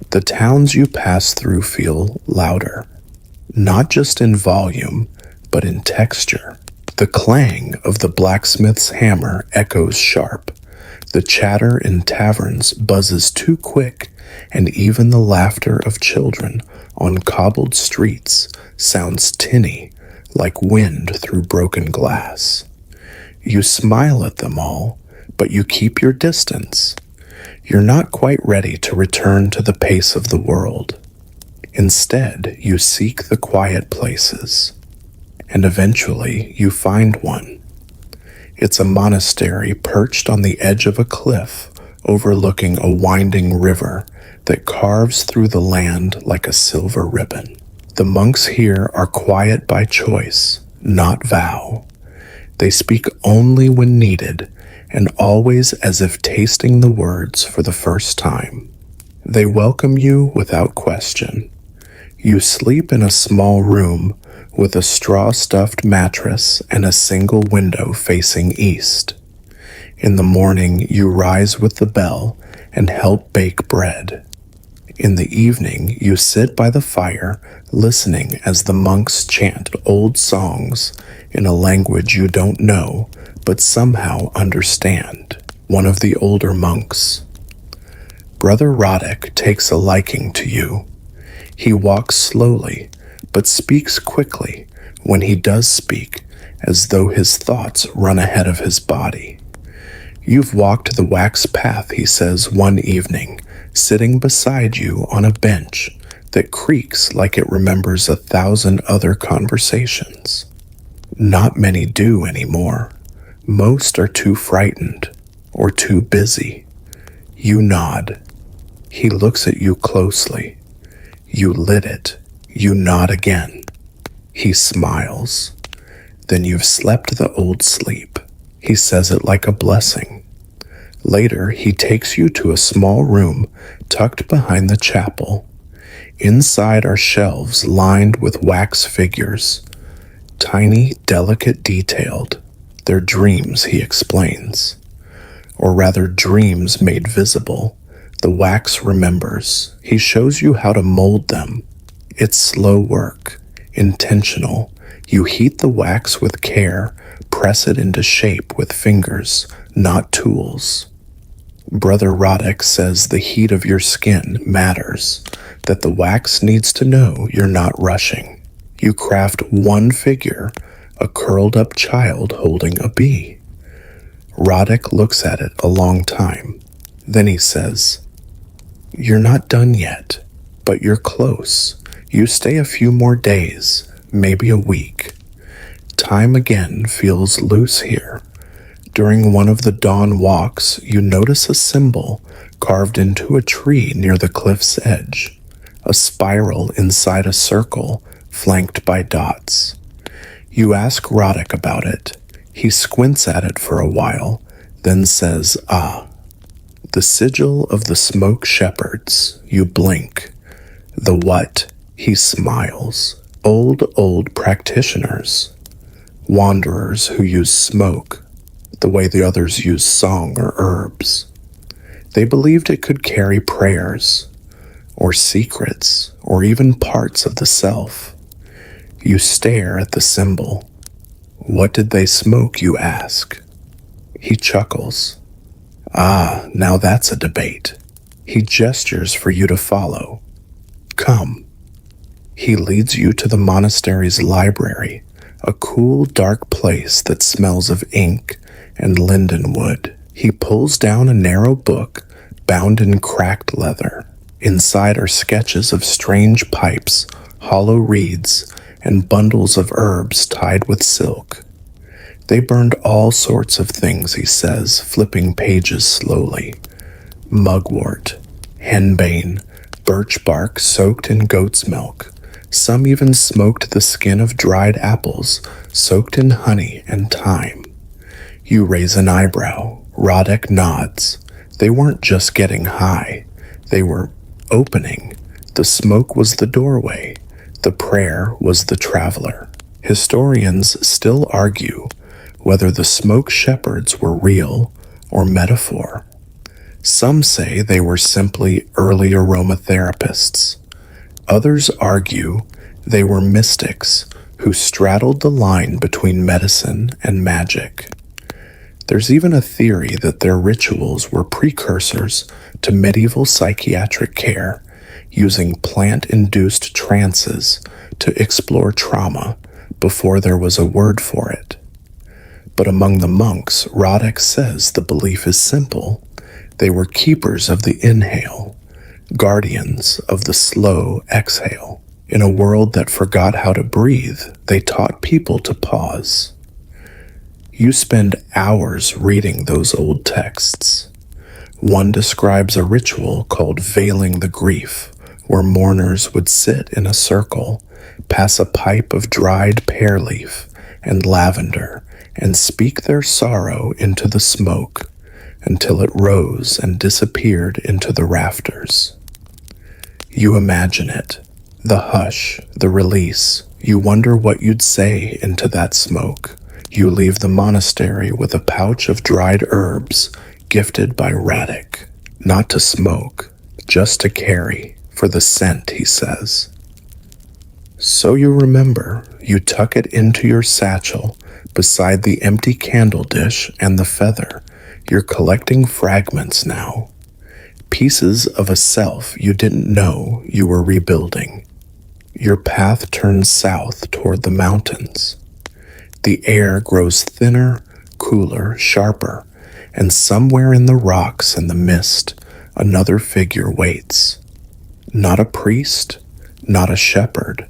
The towns you pass through feel louder, not just in volume, but in texture. The clang of the blacksmith's hammer echoes sharp. The chatter in taverns buzzes too quick, and even the laughter of children on cobbled streets sounds tinny, like wind through broken glass. You smile at them all, but you keep your distance. You're not quite ready to return to the pace of the world. Instead, you seek the quiet places, and eventually you find one. It's a monastery perched on the edge of a cliff overlooking a winding river that carves through the land like a silver ribbon. The monks here are quiet by choice, not vow. They speak only when needed, and always as if tasting the words for the first time. They welcome you without question. You sleep in a small room with a straw-stuffed mattress and a single window facing east. In the morning, you rise with the bell and help bake bread. In the evening, you sit by the fire, listening as the monks chant old songs in a language you don't know, but somehow understand. One of the older monks. Brother Roddick takes a liking to you. He walks slowly, but speaks quickly when he does speak, as though his thoughts run ahead of his body. You've walked the wax path, he says one evening, sitting beside you on a bench that creaks like it remembers 1,000 other conversations. Not many do anymore. Most are too frightened or too busy. You nod. He looks at you closely. You lit it. You nod again. He smiles. Then you've slept the old sleep. He says it like a blessing. Later, he takes you to a small room tucked behind the chapel. Inside are shelves lined with wax figures. Tiny, delicate, detailed. They're dreams, he explains. Or rather, dreams made visible. The wax remembers. He shows you how to mold them. It's slow work, intentional. You heat the wax with care, press it into shape with fingers, not tools. Brother Roddick says the heat of your skin matters, that the wax needs to know you're not rushing. You craft one figure, a curled-up child holding a bee. Roddick looks at it a long time. Then he says, "You're not done yet, but you're close. You stay a few more days, maybe a week." Time again feels loose here. During one of the dawn walks, you notice a symbol carved into a tree near the cliff's edge, a spiral inside a circle flanked by dots. You ask Roddick about it. He squints at it for a while, then says, "Ah, the sigil of the smoke shepherds." You blink. "The what?" He smiles. Old practitioners. Wanderers who use smoke the way the others use song or herbs. They believed it could carry prayers, or secrets, or even parts of the self. You stare at the symbol. "What did they smoke?" you ask. He chuckles. "Ah, now that's a debate." He gestures for you to follow. "Come." He leads you to the monastery's library, a cool, dark place that smells of ink and linden wood. He pulls down a narrow book bound in cracked leather. Inside are sketches of strange pipes, hollow reeds, and bundles of herbs tied with silk. They burned all sorts of things, he says, flipping pages slowly. Mugwort, henbane, birch bark soaked in goat's milk. Some even smoked the skin of dried apples, soaked in honey and thyme. You raise an eyebrow. Roddick nods. They weren't just getting high. They were opening. The smoke was the doorway. The prayer was the traveler. Historians still argue whether the smoke shepherds were real or metaphor. Some say they were simply early aromatherapists. Others argue they were mystics who straddled the line between medicine and magic. There's even a theory that their rituals were precursors to medieval psychiatric care, using plant-induced trances to explore trauma before there was a word for it. But among the monks, Roddick says the belief is simple. They were keepers of the inhale, guardians of the slow exhale. In a world that forgot how to breathe, they taught people to pause. You spend hours reading those old texts. One describes a ritual called veiling the grief, where mourners would sit in a circle, pass a pipe of dried pear leaf and lavender, and speak their sorrow into the smoke until it rose and disappeared into the rafters. You imagine it, the hush, the release. You wonder what you'd say into that smoke. You leave the monastery with a pouch of dried herbs gifted by Roddick. Not to smoke, just to carry, for the scent, he says. So you remember, you tuck it into your satchel beside the empty candle dish and the feather. You're collecting fragments now. Pieces of a self you didn't know you were rebuilding. Your path turns south toward the mountains. The air grows thinner, cooler, sharper, and somewhere in the rocks and the mist, another figure waits. Not a priest, not a shepherd,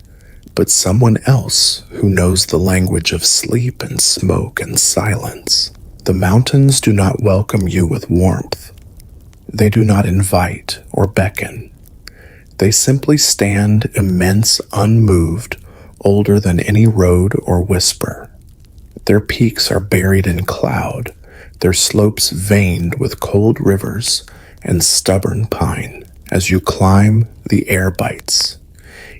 but someone else who knows the language of sleep and smoke and silence. The mountains do not welcome you with warmth. They do not invite or beckon. They simply stand immense, unmoved, older than any road or whisper. Their peaks are buried in cloud, their slopes veined with cold rivers and stubborn pine. As you climb, the air bites.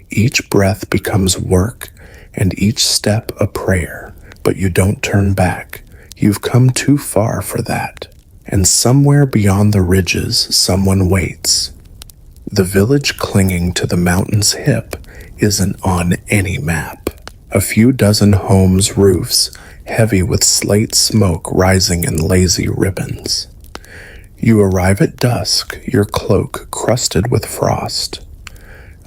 Each breath becomes work, and each step a prayer, but you don't turn back. You've come too far for that. And somewhere beyond the ridges, someone waits. The village clinging to the mountain's hip isn't on any map. A few dozen homes' roofs, heavy with slate smoke rising in lazy ribbons. You arrive at dusk, your cloak crusted with frost.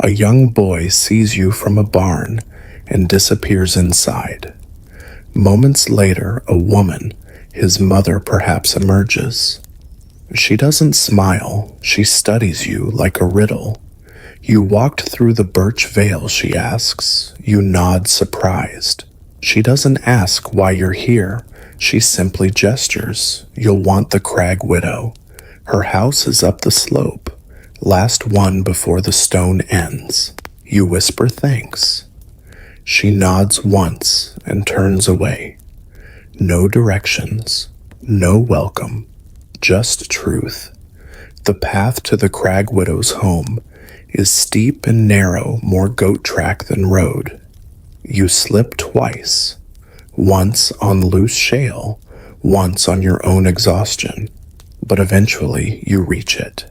A young boy sees you from a barn and disappears inside. Moments later, a woman, his mother perhaps, emerges. She doesn't smile, she studies you like a riddle. You walked through the birch veil, she asks. You nod surprised. She doesn't ask why you're here, she simply gestures. You'll want the crag widow. Her house is up the slope, last one before the stone ends. You whisper thanks. She nods once and turns away. No directions, no welcome, just truth. The path to the crag widow's home is steep and narrow, more goat track than road. You slip twice, once on loose shale, once on your own exhaustion, but eventually you reach it.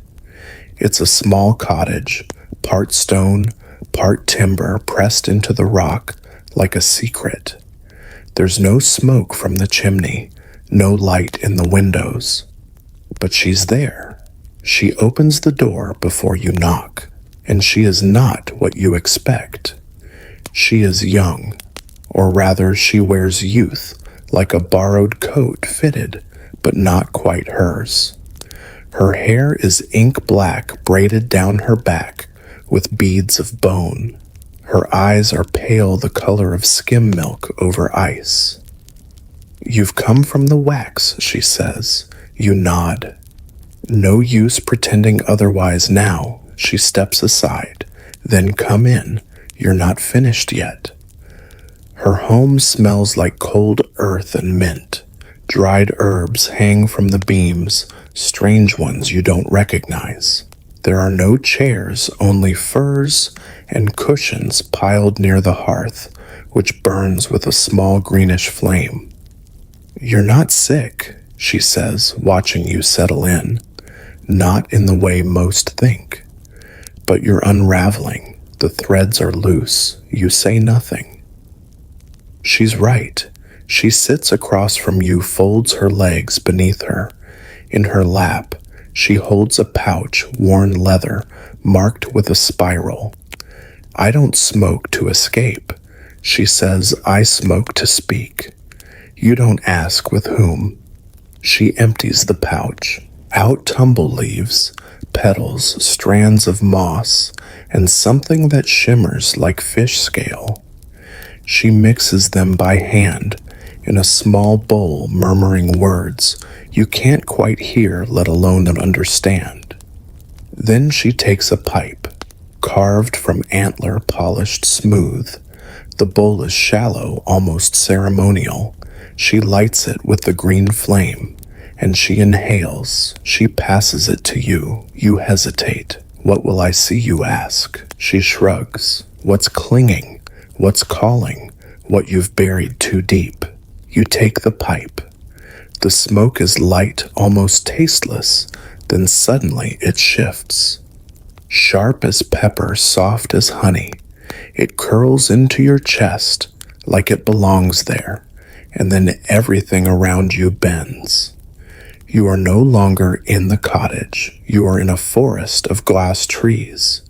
It's a small cottage, part stone, part timber pressed into the rock like a secret. There's no smoke from the chimney, no light in the windows. But she's there. She opens the door before you knock, and she is not what you expect. She is young, or rather she wears youth, like a borrowed coat fitted, but not quite hers. Her hair is ink black braided down her back with beads of bone. Her eyes are pale, the color of skim milk over ice. You've come from the wax, she says. You nod. No use pretending otherwise now. She steps aside. Then come in. You're not finished yet. Her home smells like cold earth and mint. Dried herbs hang from the beams, strange ones you don't recognize. There are no chairs, only furs and cushions piled near the hearth, which burns with a small greenish flame. You're not sick, she says, watching you settle in. Not in the way most think. But you're unraveling. The threads are loose. You say nothing. She's right. She sits across from you, folds her legs beneath her. In her lap, she holds a pouch, worn leather, marked with a spiral. I don't smoke to escape. She says, I smoke to speak. You don't ask with whom. She empties the pouch. Out tumble leaves, petals, strands of moss, and something that shimmers like fish scale. She mixes them by hand in a small bowl, murmuring words you can't quite hear, let alone understand. Then she takes a pipe, carved from antler, polished smooth. The bowl is shallow, almost ceremonial. She lights it with the green flame, and she inhales. She passes it to you. You hesitate. What will I see, you ask? She shrugs. What's clinging? What's calling? What you've buried too deep. You take the pipe. The smoke is light, almost tasteless. Then suddenly it shifts. Sharp as pepper, soft as honey. It curls into your chest like it belongs there, and then everything around you bends. You are no longer in the cottage. You are in a forest of glass trees.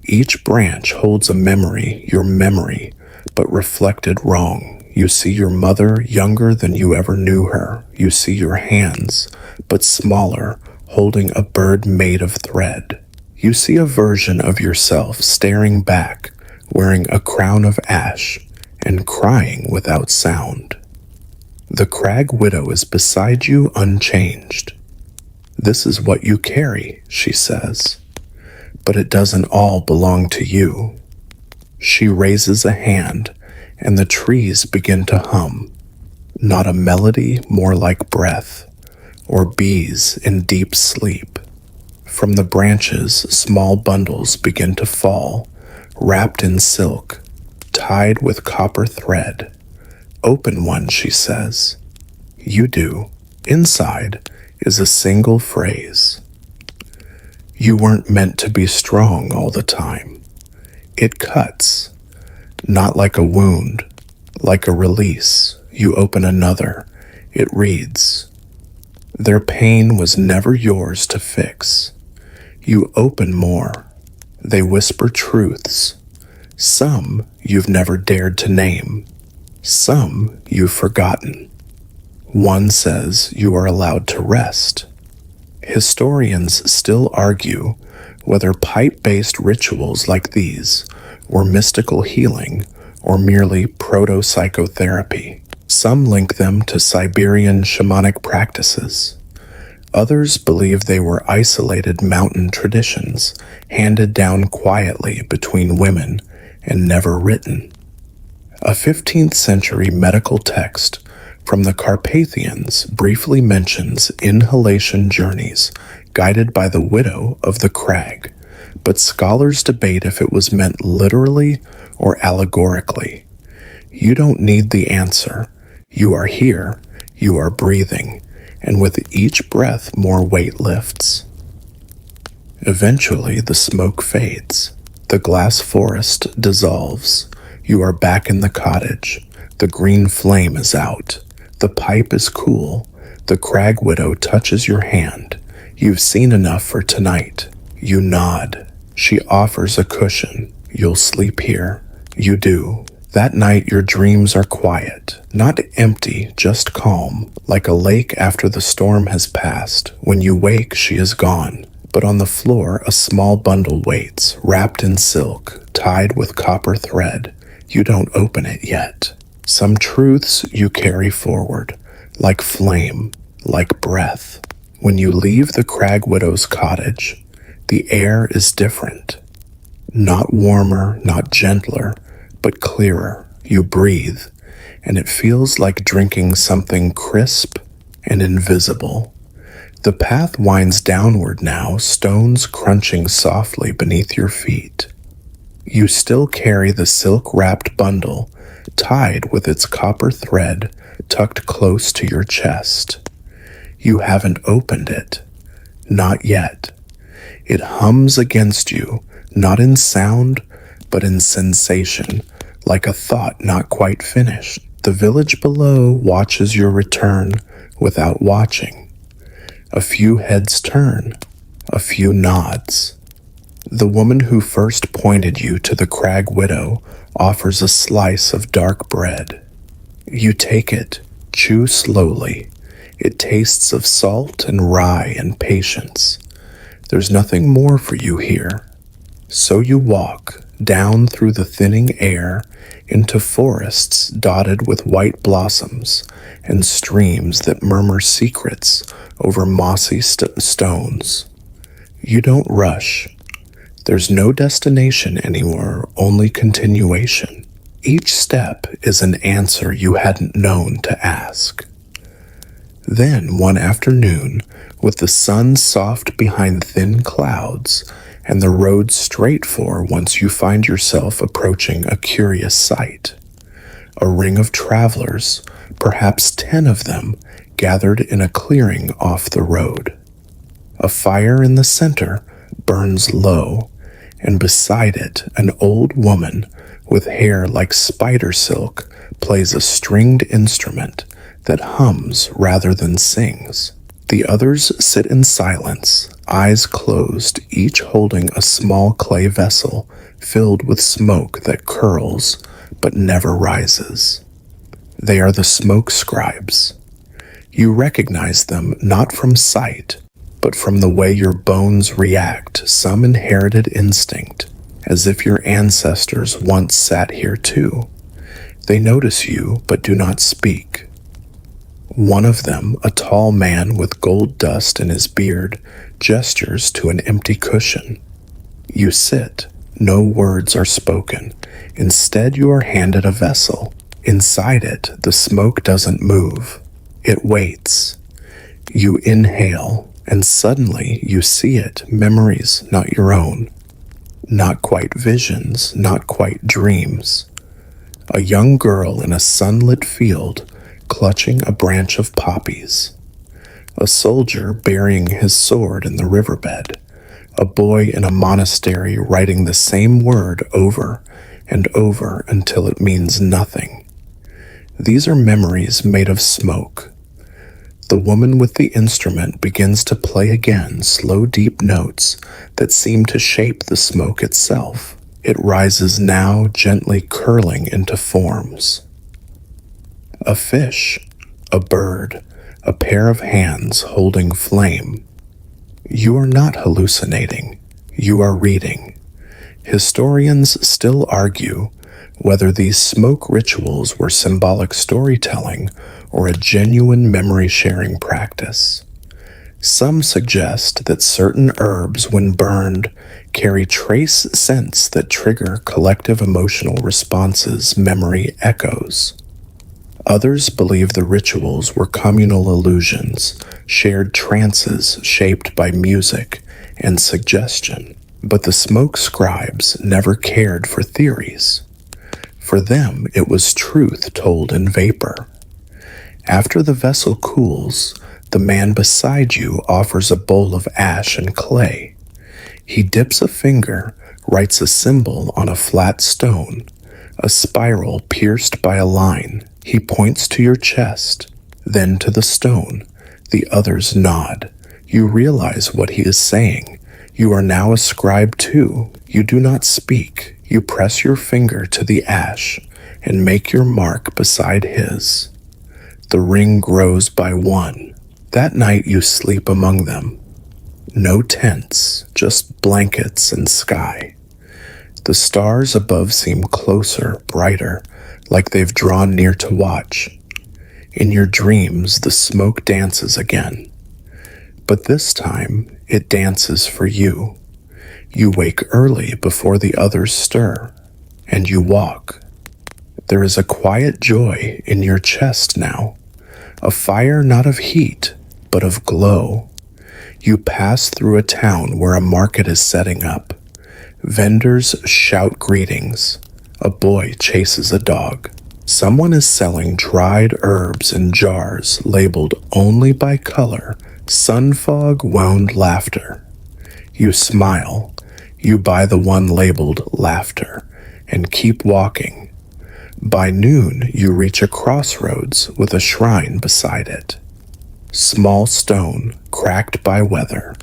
Each branch holds a memory, your memory, but reflected wrong. You see your mother younger than you ever knew her. You see your hands, but smaller, holding a bird made of thread. You see a version of yourself staring back, wearing a crown of ash, and crying without sound. The crag widow is beside you unchanged. This is what you carry, she says, but it doesn't all belong to you. She raises a hand, and the trees begin to hum, not a melody, more like breath, or bees in deep sleep. From the branches, small bundles begin to fall, wrapped in silk, tied with copper thread. Open one, she says. You do. Inside is a single phrase. You weren't meant to be strong all the time. It cuts, not like a wound, like a release. You open another. It reads, Their pain was never yours to fix. You open more. They whisper truths. Some you've never dared to name. Some you've forgotten. One says you are allowed to rest. Historians still argue whether pipe-based rituals like these were mystical healing or merely proto-psychotherapy. Some link them to Siberian shamanic practices. Others believe they were isolated mountain traditions handed down quietly between women and never written. A 15th century medical text from the Carpathians briefly mentions inhalation journeys guided by the widow of the crag, but scholars debate if it was meant literally or allegorically. You don't need the answer. You are here, you are breathing, and with each breath more weight lifts. Eventually the smoke fades. The glass forest dissolves. You are back in the cottage. The green flame is out. The pipe is cool. The crag widow touches your hand. You've seen enough for tonight. You nod. She offers a cushion. You'll sleep here. You do. That night your dreams are quiet, not empty, just calm, like a lake after the storm has passed. When you wake, she is gone. But on the floor, a small bundle waits, wrapped in silk, tied with copper thread. You don't open it yet. Some truths you carry forward, like flame, like breath. When you leave the crag widow's cottage, the air is different. Not warmer, not gentler, but clearer. You breathe, and it feels like drinking something crisp and invisible. The path winds downward now, stones crunching softly beneath your feet. You still carry the silk-wrapped bundle, tied with its copper thread tucked close to your chest. You haven't opened it. Not yet. It hums against you, not in sound, but in sensation, like a thought not quite finished. The village below watches your return without watching. A few heads turn, a few nods. The woman who first pointed you to the crag widow offers a slice of dark bread. You take it, chew slowly. It tastes of salt and rye and patience. There's nothing more for you here. So you walk down through the thinning air into forests dotted with white blossoms and streams that murmur secrets over mossy stones. You don't rush. There's no destination anymore, only continuation. Each step is an answer you hadn't known to ask. Then, one afternoon, with the sun soft behind thin clouds, and the road straight for once you find yourself approaching a curious sight. A ring of travelers, perhaps 10 of them, gathered in a clearing off the road. A fire in the center burns low, and beside it an old woman with hair like spider silk plays a stringed instrument that hums rather than sings. The others sit in silence, eyes closed, each holding a small clay vessel filled with smoke that curls but never rises. They are the smoke scribes. You recognize them not from sight, but from the way your bones react, some inherited instinct, as if your ancestors once sat here too. They notice you but do not speak. One of them, a tall man with gold dust in his beard, gestures to an empty cushion. You sit. No words are spoken. Instead, you are handed a vessel. Inside it, the smoke doesn't move. It waits. You inhale, and suddenly you see it, memories not your own. Not quite visions, not quite dreams. A young girl in a sunlit field, clutching a branch of poppies. A soldier burying his sword in the riverbed. A boy in a monastery writing the same word over and over until it means nothing. These are memories made of smoke. The woman with the instrument begins to play again slow, deep notes that seem to shape the smoke itself. It rises now, gently curling into forms. A fish, a bird, a pair of hands holding flame. You are not hallucinating. You are reading. Historians still argue whether these smoke rituals were symbolic storytelling or a genuine memory-sharing practice. Some suggest that certain herbs, when burned, carry trace scents that trigger collective emotional responses, memory echoes. Others believe the rituals were communal illusions, shared trances shaped by music and suggestion. But the smoke scribes never cared for theories. For them, it was truth told in vapor. After the vessel cools, the man beside you offers a bowl of ash and clay. He dips a finger, writes a symbol on a flat stone, a spiral pierced by a line. He points to your chest, then to the stone. The others nod. You realize what he is saying. You are now a scribe too. You do not speak. You press your finger to the ash and make your mark beside his. The ring grows by one. That night you sleep among them. No tents, just blankets and sky. The stars above seem closer, brighter, like they've drawn near to watch. In your dreams, the smoke dances again. But this time, it dances for you. You wake early before the others stir, and you walk. There is a quiet joy in your chest now, a fire not of heat, but of glow. You pass through a town where a market is setting up. Vendors shout greetings. A boy chases a dog. Someone is selling dried herbs in jars labeled only by color, sun fog wound laughter. You smile. You buy the one labeled laughter and keep walking. By noon, you reach a crossroads with a shrine beside it. Small stone, cracked by weather.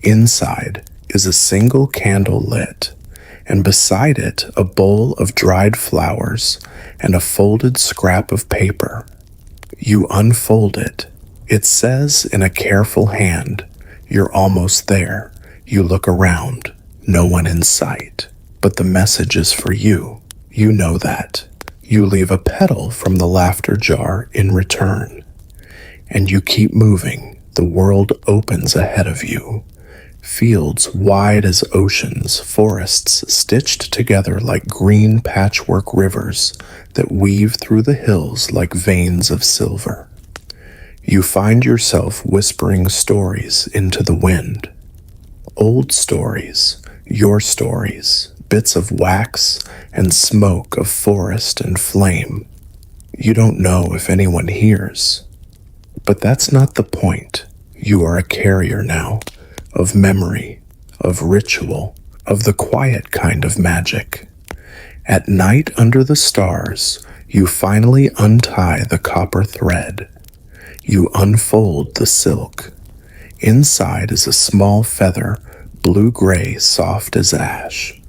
Inside is a single candle lit, and beside it a bowl of dried flowers and a folded scrap of paper. You unfold it. It says in a careful hand, "You're almost there." You look around. No one in sight. But the message is for you. You know that. You leave a petal from the laughter jar in return. And you keep moving. The world opens ahead of you. Fields wide as oceans, forests stitched together like green patchwork rivers that weave through the hills like veins of silver. You find yourself whispering stories into the wind. Old stories, your stories, bits of wax and smoke of forest and flame. You don't know if anyone hears. But that's not the point. You are a carrier now, of memory, of ritual, of the quiet kind of magic. At night under the stars, you finally untie the copper thread. You unfold the silk. Inside is a small feather, blue-gray, soft as ash.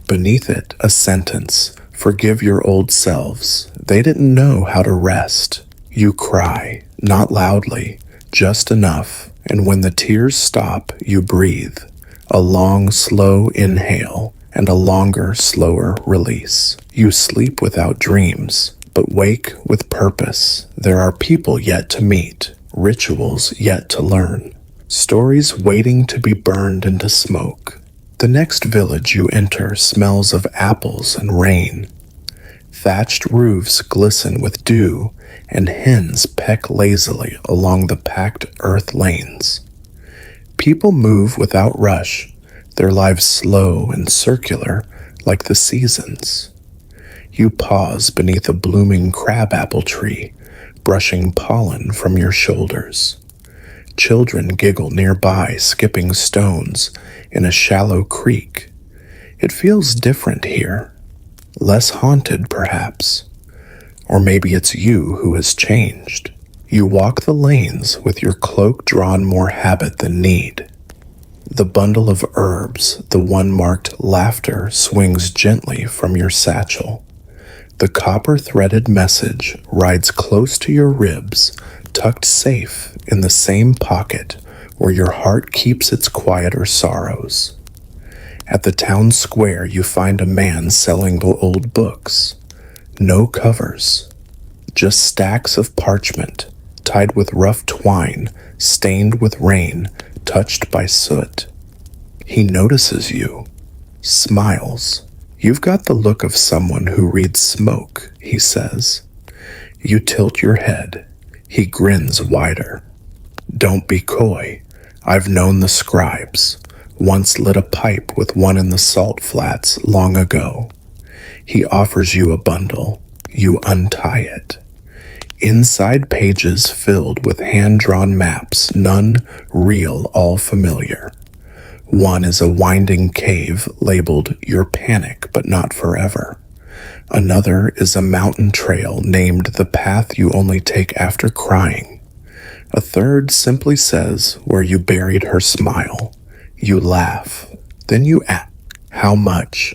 Beneath it, a sentence, "Forgive your old selves. They didn't know how to rest." You cry, not loudly, just enough, and when the tears stop, you breathe. A long, slow inhale, and a longer, slower release. You sleep without dreams, but wake with purpose. There are people yet to meet, rituals yet to learn, stories waiting to be burned into smoke. The next village you enter smells of apples and rain. Thatched roofs glisten with dew, and hens peck lazily along the packed earth lanes. People move without rush, their lives slow and circular like the seasons. You pause beneath a blooming crabapple tree, brushing pollen from your shoulders. Children giggle nearby, skipping stones in a shallow creek. It feels different here, less haunted perhaps. Or maybe it's you who has changed. You walk the lanes with your cloak drawn more habit than need. The bundle of herbs, the one marked laughter, swings gently from your satchel. The copper-threaded message rides close to your ribs, tucked safe in the same pocket where your heart keeps its quieter sorrows. At the town square, you find a man selling the old books. No covers, just stacks of parchment, tied with rough twine, stained with rain, touched by soot. He notices you, smiles. You've got the look of someone who reads smoke, he says. You tilt your head. He grins wider. Don't be coy. I've known the scribes. Once lit a pipe with one in the salt flats long ago. He offers you a bundle. You untie it. Inside pages filled with hand-drawn maps, none real, all familiar. One is a winding cave labeled Your Panic But Not Forever. Another is a mountain trail named The Path You Only Take After Crying. A third simply says Where You Buried Her Smile. You laugh. Then you ask, how much?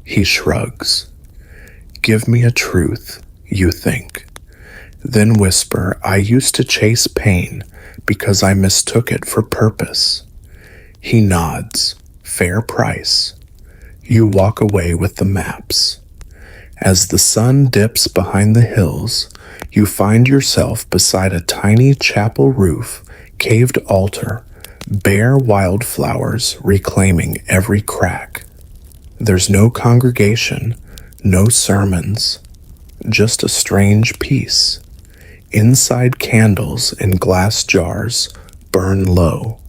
He shrugs. Give me a truth, you think. Then whisper, I used to chase pain because I mistook it for purpose. He nods. Fair price. You walk away with the maps. As the sun dips behind the hills, you find yourself beside a tiny chapel roof, caved altar, bare wildflowers reclaiming every crack. There's no congregation, no sermons, just a strange peace. Inside, candles in glass jars burn low.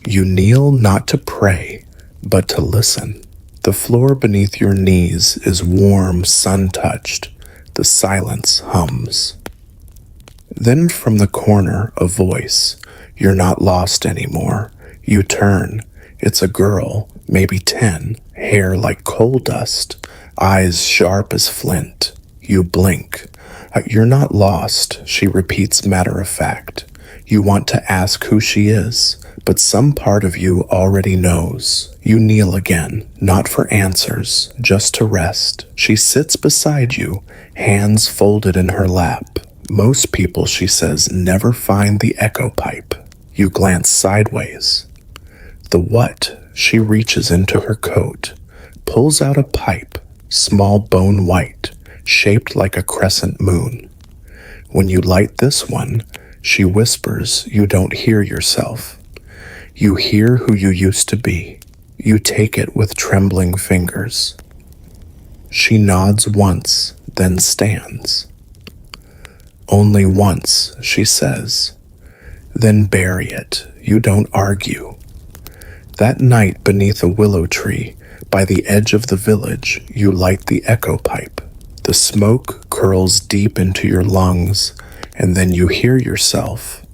You kneel not to pray, but to listen. The floor beneath your knees is warm, sun-touched. The silence hums. Then from the corner, a voice. You're not lost anymore. You turn. It's a girl, maybe 10, hair like coal dust, eyes sharp as flint. You blink. You're not lost, she repeats matter of fact. You want to ask who she is, but some part of you already knows. You kneel again, not for answers, just to rest. She sits beside you, hands folded in her lap. Most people, she says, never find the echo pipe. You glance sideways. The what? She reaches into her coat, pulls out a pipe, small bone white, shaped like a crescent moon. When you light this one, she whispers, you don't hear yourself. You hear who you used to be. You take it with trembling fingers. She nods once, then stands. Only once, she says. Then bury it. You don't argue. That night beneath a willow tree, by the edge of the village, you light the echo pipe. The smoke curls deep into your lungs, and then you hear yourself,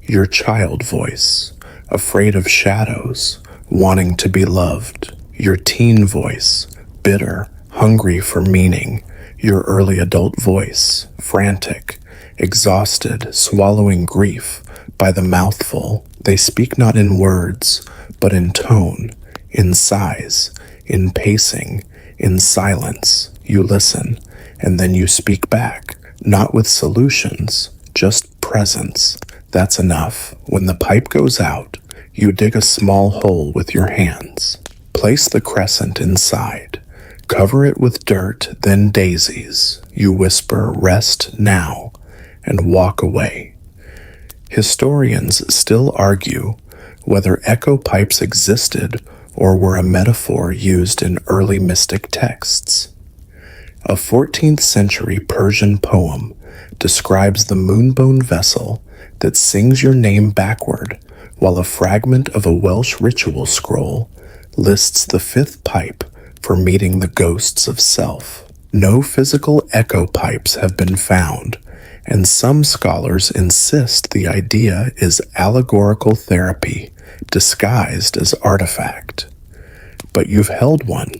your child voice, afraid of shadows, wanting to be loved, your teen voice, bitter, hungry for meaning, your early adult voice, frantic, exhausted, swallowing grief by the mouthful. They speak not in words, but in tone, in sighs, in pacing, in silence. You listen, and then you speak back, not with solutions, just presence. That's enough. When the pipe goes out, you dig a small hole with your hands. Place the crescent inside. Cover it with dirt, then daisies. You whisper, rest now, and walk away. Historians still argue whether echo pipes existed or were a metaphor used in early mystic texts. A 14th century Persian poem describes the moonbone vessel that sings your name backward, while a fragment of a Welsh ritual scroll lists the fifth pipe for meeting the ghosts of self. No physical echo pipes have been found, and some scholars insist the idea is allegorical therapy disguised as artifact. But you've held one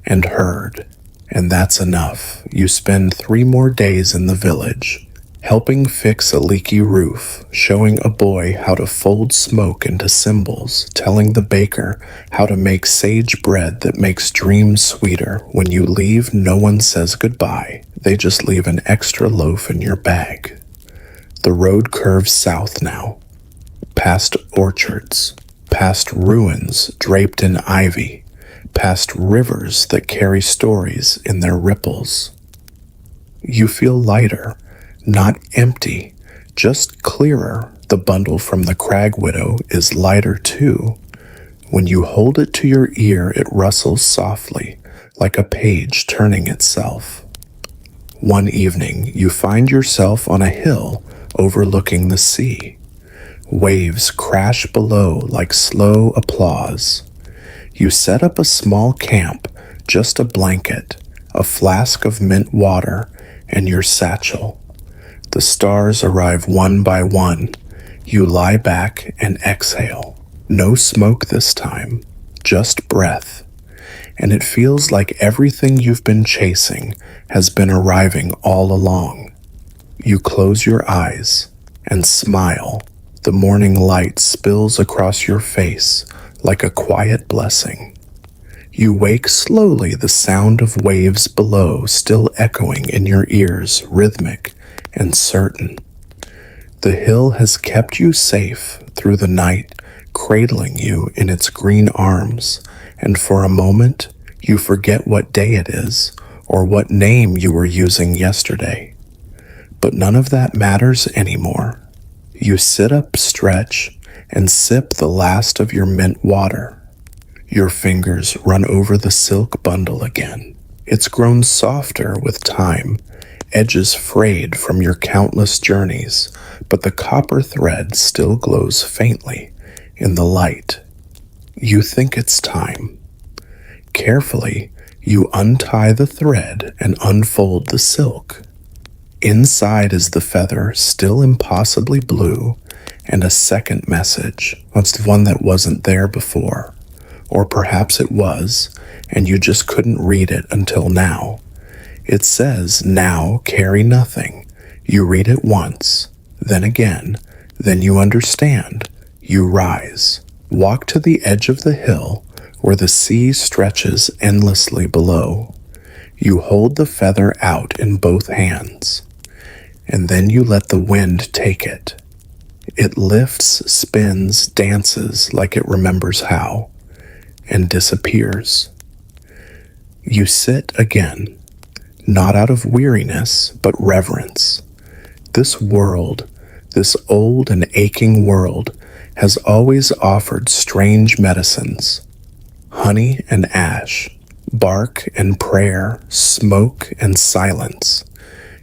and heard, and that's enough. You spend 3 more days in the village, helping fix a leaky roof, showing a boy how to fold smoke into symbols, telling the baker how to make sage bread that makes dreams sweeter. When you leave, no one says goodbye. They just leave an extra loaf in your bag. The road curves south now, past orchards, past ruins draped in ivy, past rivers that carry stories in their ripples. You feel lighter, not empty, just clearer. The bundle from the crag widow is lighter too. When you hold it to your ear, it rustles softly, like a page turning itself. One evening, you find yourself on a hill overlooking the sea. Waves crash below like slow applause. You set up a small camp, just a blanket, a flask of mint water, and your satchel. The stars arrive one by one. You lie back and exhale. No smoke this time, just breath. And it feels like everything you've been chasing has been arriving all along. You close your eyes and smile. The morning light spills across your face like a quiet blessing. You wake slowly, the sound of waves below still echoing in your ears, rhythmic and certain. The hill has kept you safe through the night, cradling you in its green arms, and for a moment you forget what day it is or what name you were using yesterday. But none of that matters anymore. You sit up, stretch, and sip the last of your mint water. Your fingers run over the silk bundle again. It's grown softer with time, edges frayed from your countless journeys, but the copper thread still glows faintly in the light. You think it's time. Carefully, you untie the thread and unfold the silk. Inside is the feather, still impossibly blue, and a second message. It's the one that wasn't there before. Or perhaps it was, and you just couldn't read it until now. It says, "Now carry nothing." You read it once, then again, then you understand. You rise, walk to the edge of the hill where the sea stretches endlessly below. You hold the feather out in both hands, and then you let the wind take it. It lifts, spins, dances like it remembers how, and disappears. You sit again, not out of weariness, but reverence. This world, this old and aching world, has always offered strange medicines. Honey and ash, bark and prayer, smoke and silence.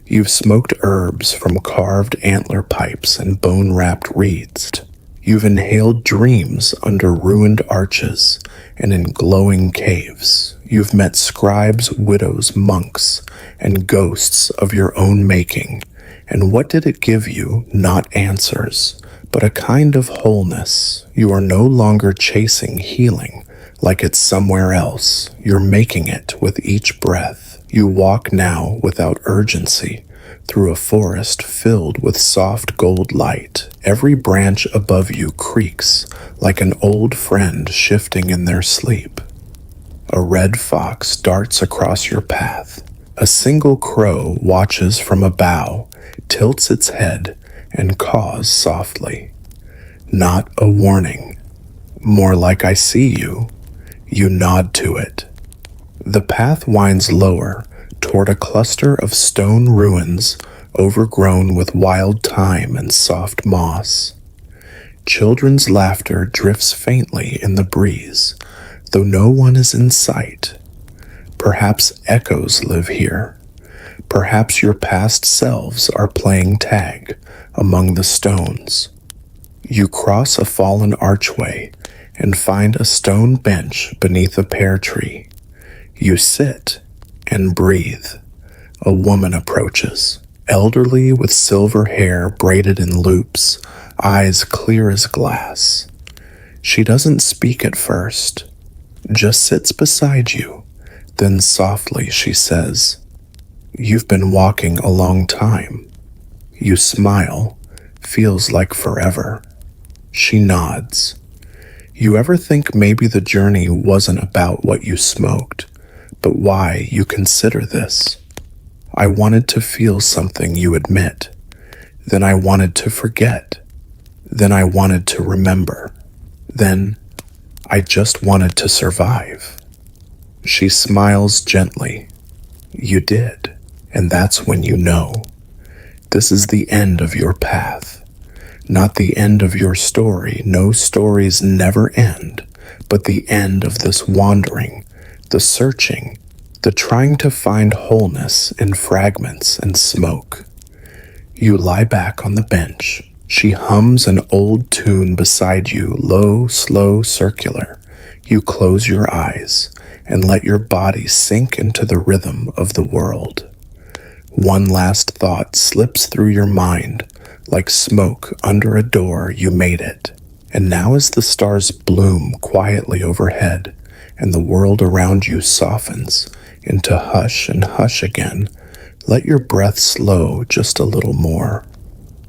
You've smoked herbs from carved antler pipes and bone-wrapped reeds. You've inhaled dreams under ruined arches and in glowing caves. You've met scribes, widows, monks, and ghosts of your own making. And what did it give you? Not answers, but a kind of wholeness. You are no longer chasing healing like it's somewhere else. You're making it with each breath. You walk now without urgency through a forest filled with soft gold light. Every branch above you creaks like an old friend shifting in their sleep. A red fox darts across your path. A single crow watches from a bough, tilts its head, and caws softly. Not a warning. More like I see you. You nod to it. The path winds lower toward a cluster of stone ruins overgrown with wild thyme and soft moss. Children's laughter drifts faintly in the breeze, though no one is in sight. Perhaps echoes live here. Perhaps your past selves are playing tag among the stones. You cross a fallen archway and find a stone bench beneath a pear tree. You sit and breathe. A woman approaches, elderly with silver hair braided in loops, eyes clear as glass. She doesn't speak at first, just sits beside you. Then softly she says, "You've been walking a long time." You smile. Feels like forever. She nods. You ever think maybe the journey wasn't about what you smoked, but why you consider this? I wanted to feel something you admit. Then I wanted to forget. Then I wanted to remember. Then I just wanted to survive. She smiles gently. You did, and that's when you know. This is the end of your path. Not the end of your story. No stories never end, but the end of this wandering, the searching, the trying to find wholeness in fragments and smoke. You lie back on the bench. She hums an old tune beside you, low, slow, circular. You close your eyes and let your body sink into the rhythm of the world. One last thought slips through your mind, like smoke under a door. You made it. And now as the stars bloom quietly overhead, and the world around you softens into hush and hush again, let your breath slow just a little more.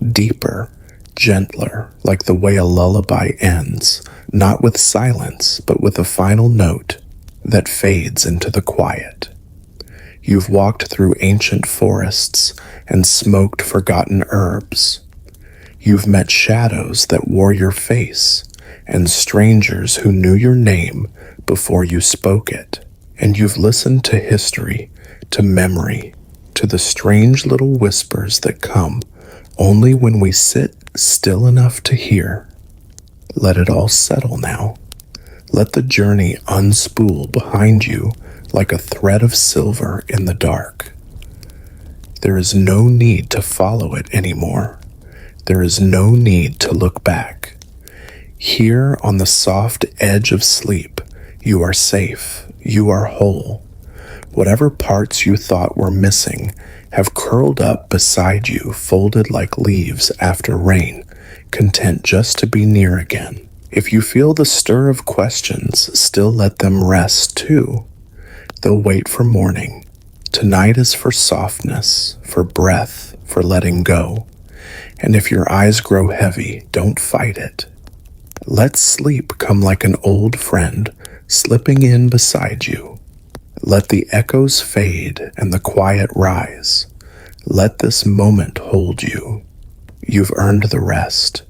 Deeper, gentler, like the way a lullaby ends, not with silence, but with a final note that fades into the quiet. You've walked through ancient forests and smoked forgotten herbs. You've met shadows that wore your face and strangers who knew your name before you spoke it. And you've listened to history, to memory, to the strange little whispers that come only when we sit still enough to hear. Let it all settle now. Let the journey unspool behind you like a thread of silver in the dark. There is no need to follow it anymore. There is no need to look back. Here on the soft edge of sleep, you are safe. You are whole. Whatever parts you thought were missing have curled up beside you, folded like leaves after rain, content just to be near again. If you feel the stir of questions, still let them rest too. They'll wait for morning. Tonight is for softness, for breath, for letting go. And if your eyes grow heavy, don't fight it. Let sleep come like an old friend, slipping in beside you. Let the echoes fade and the quiet rise. Let this moment hold you. You've earned the rest.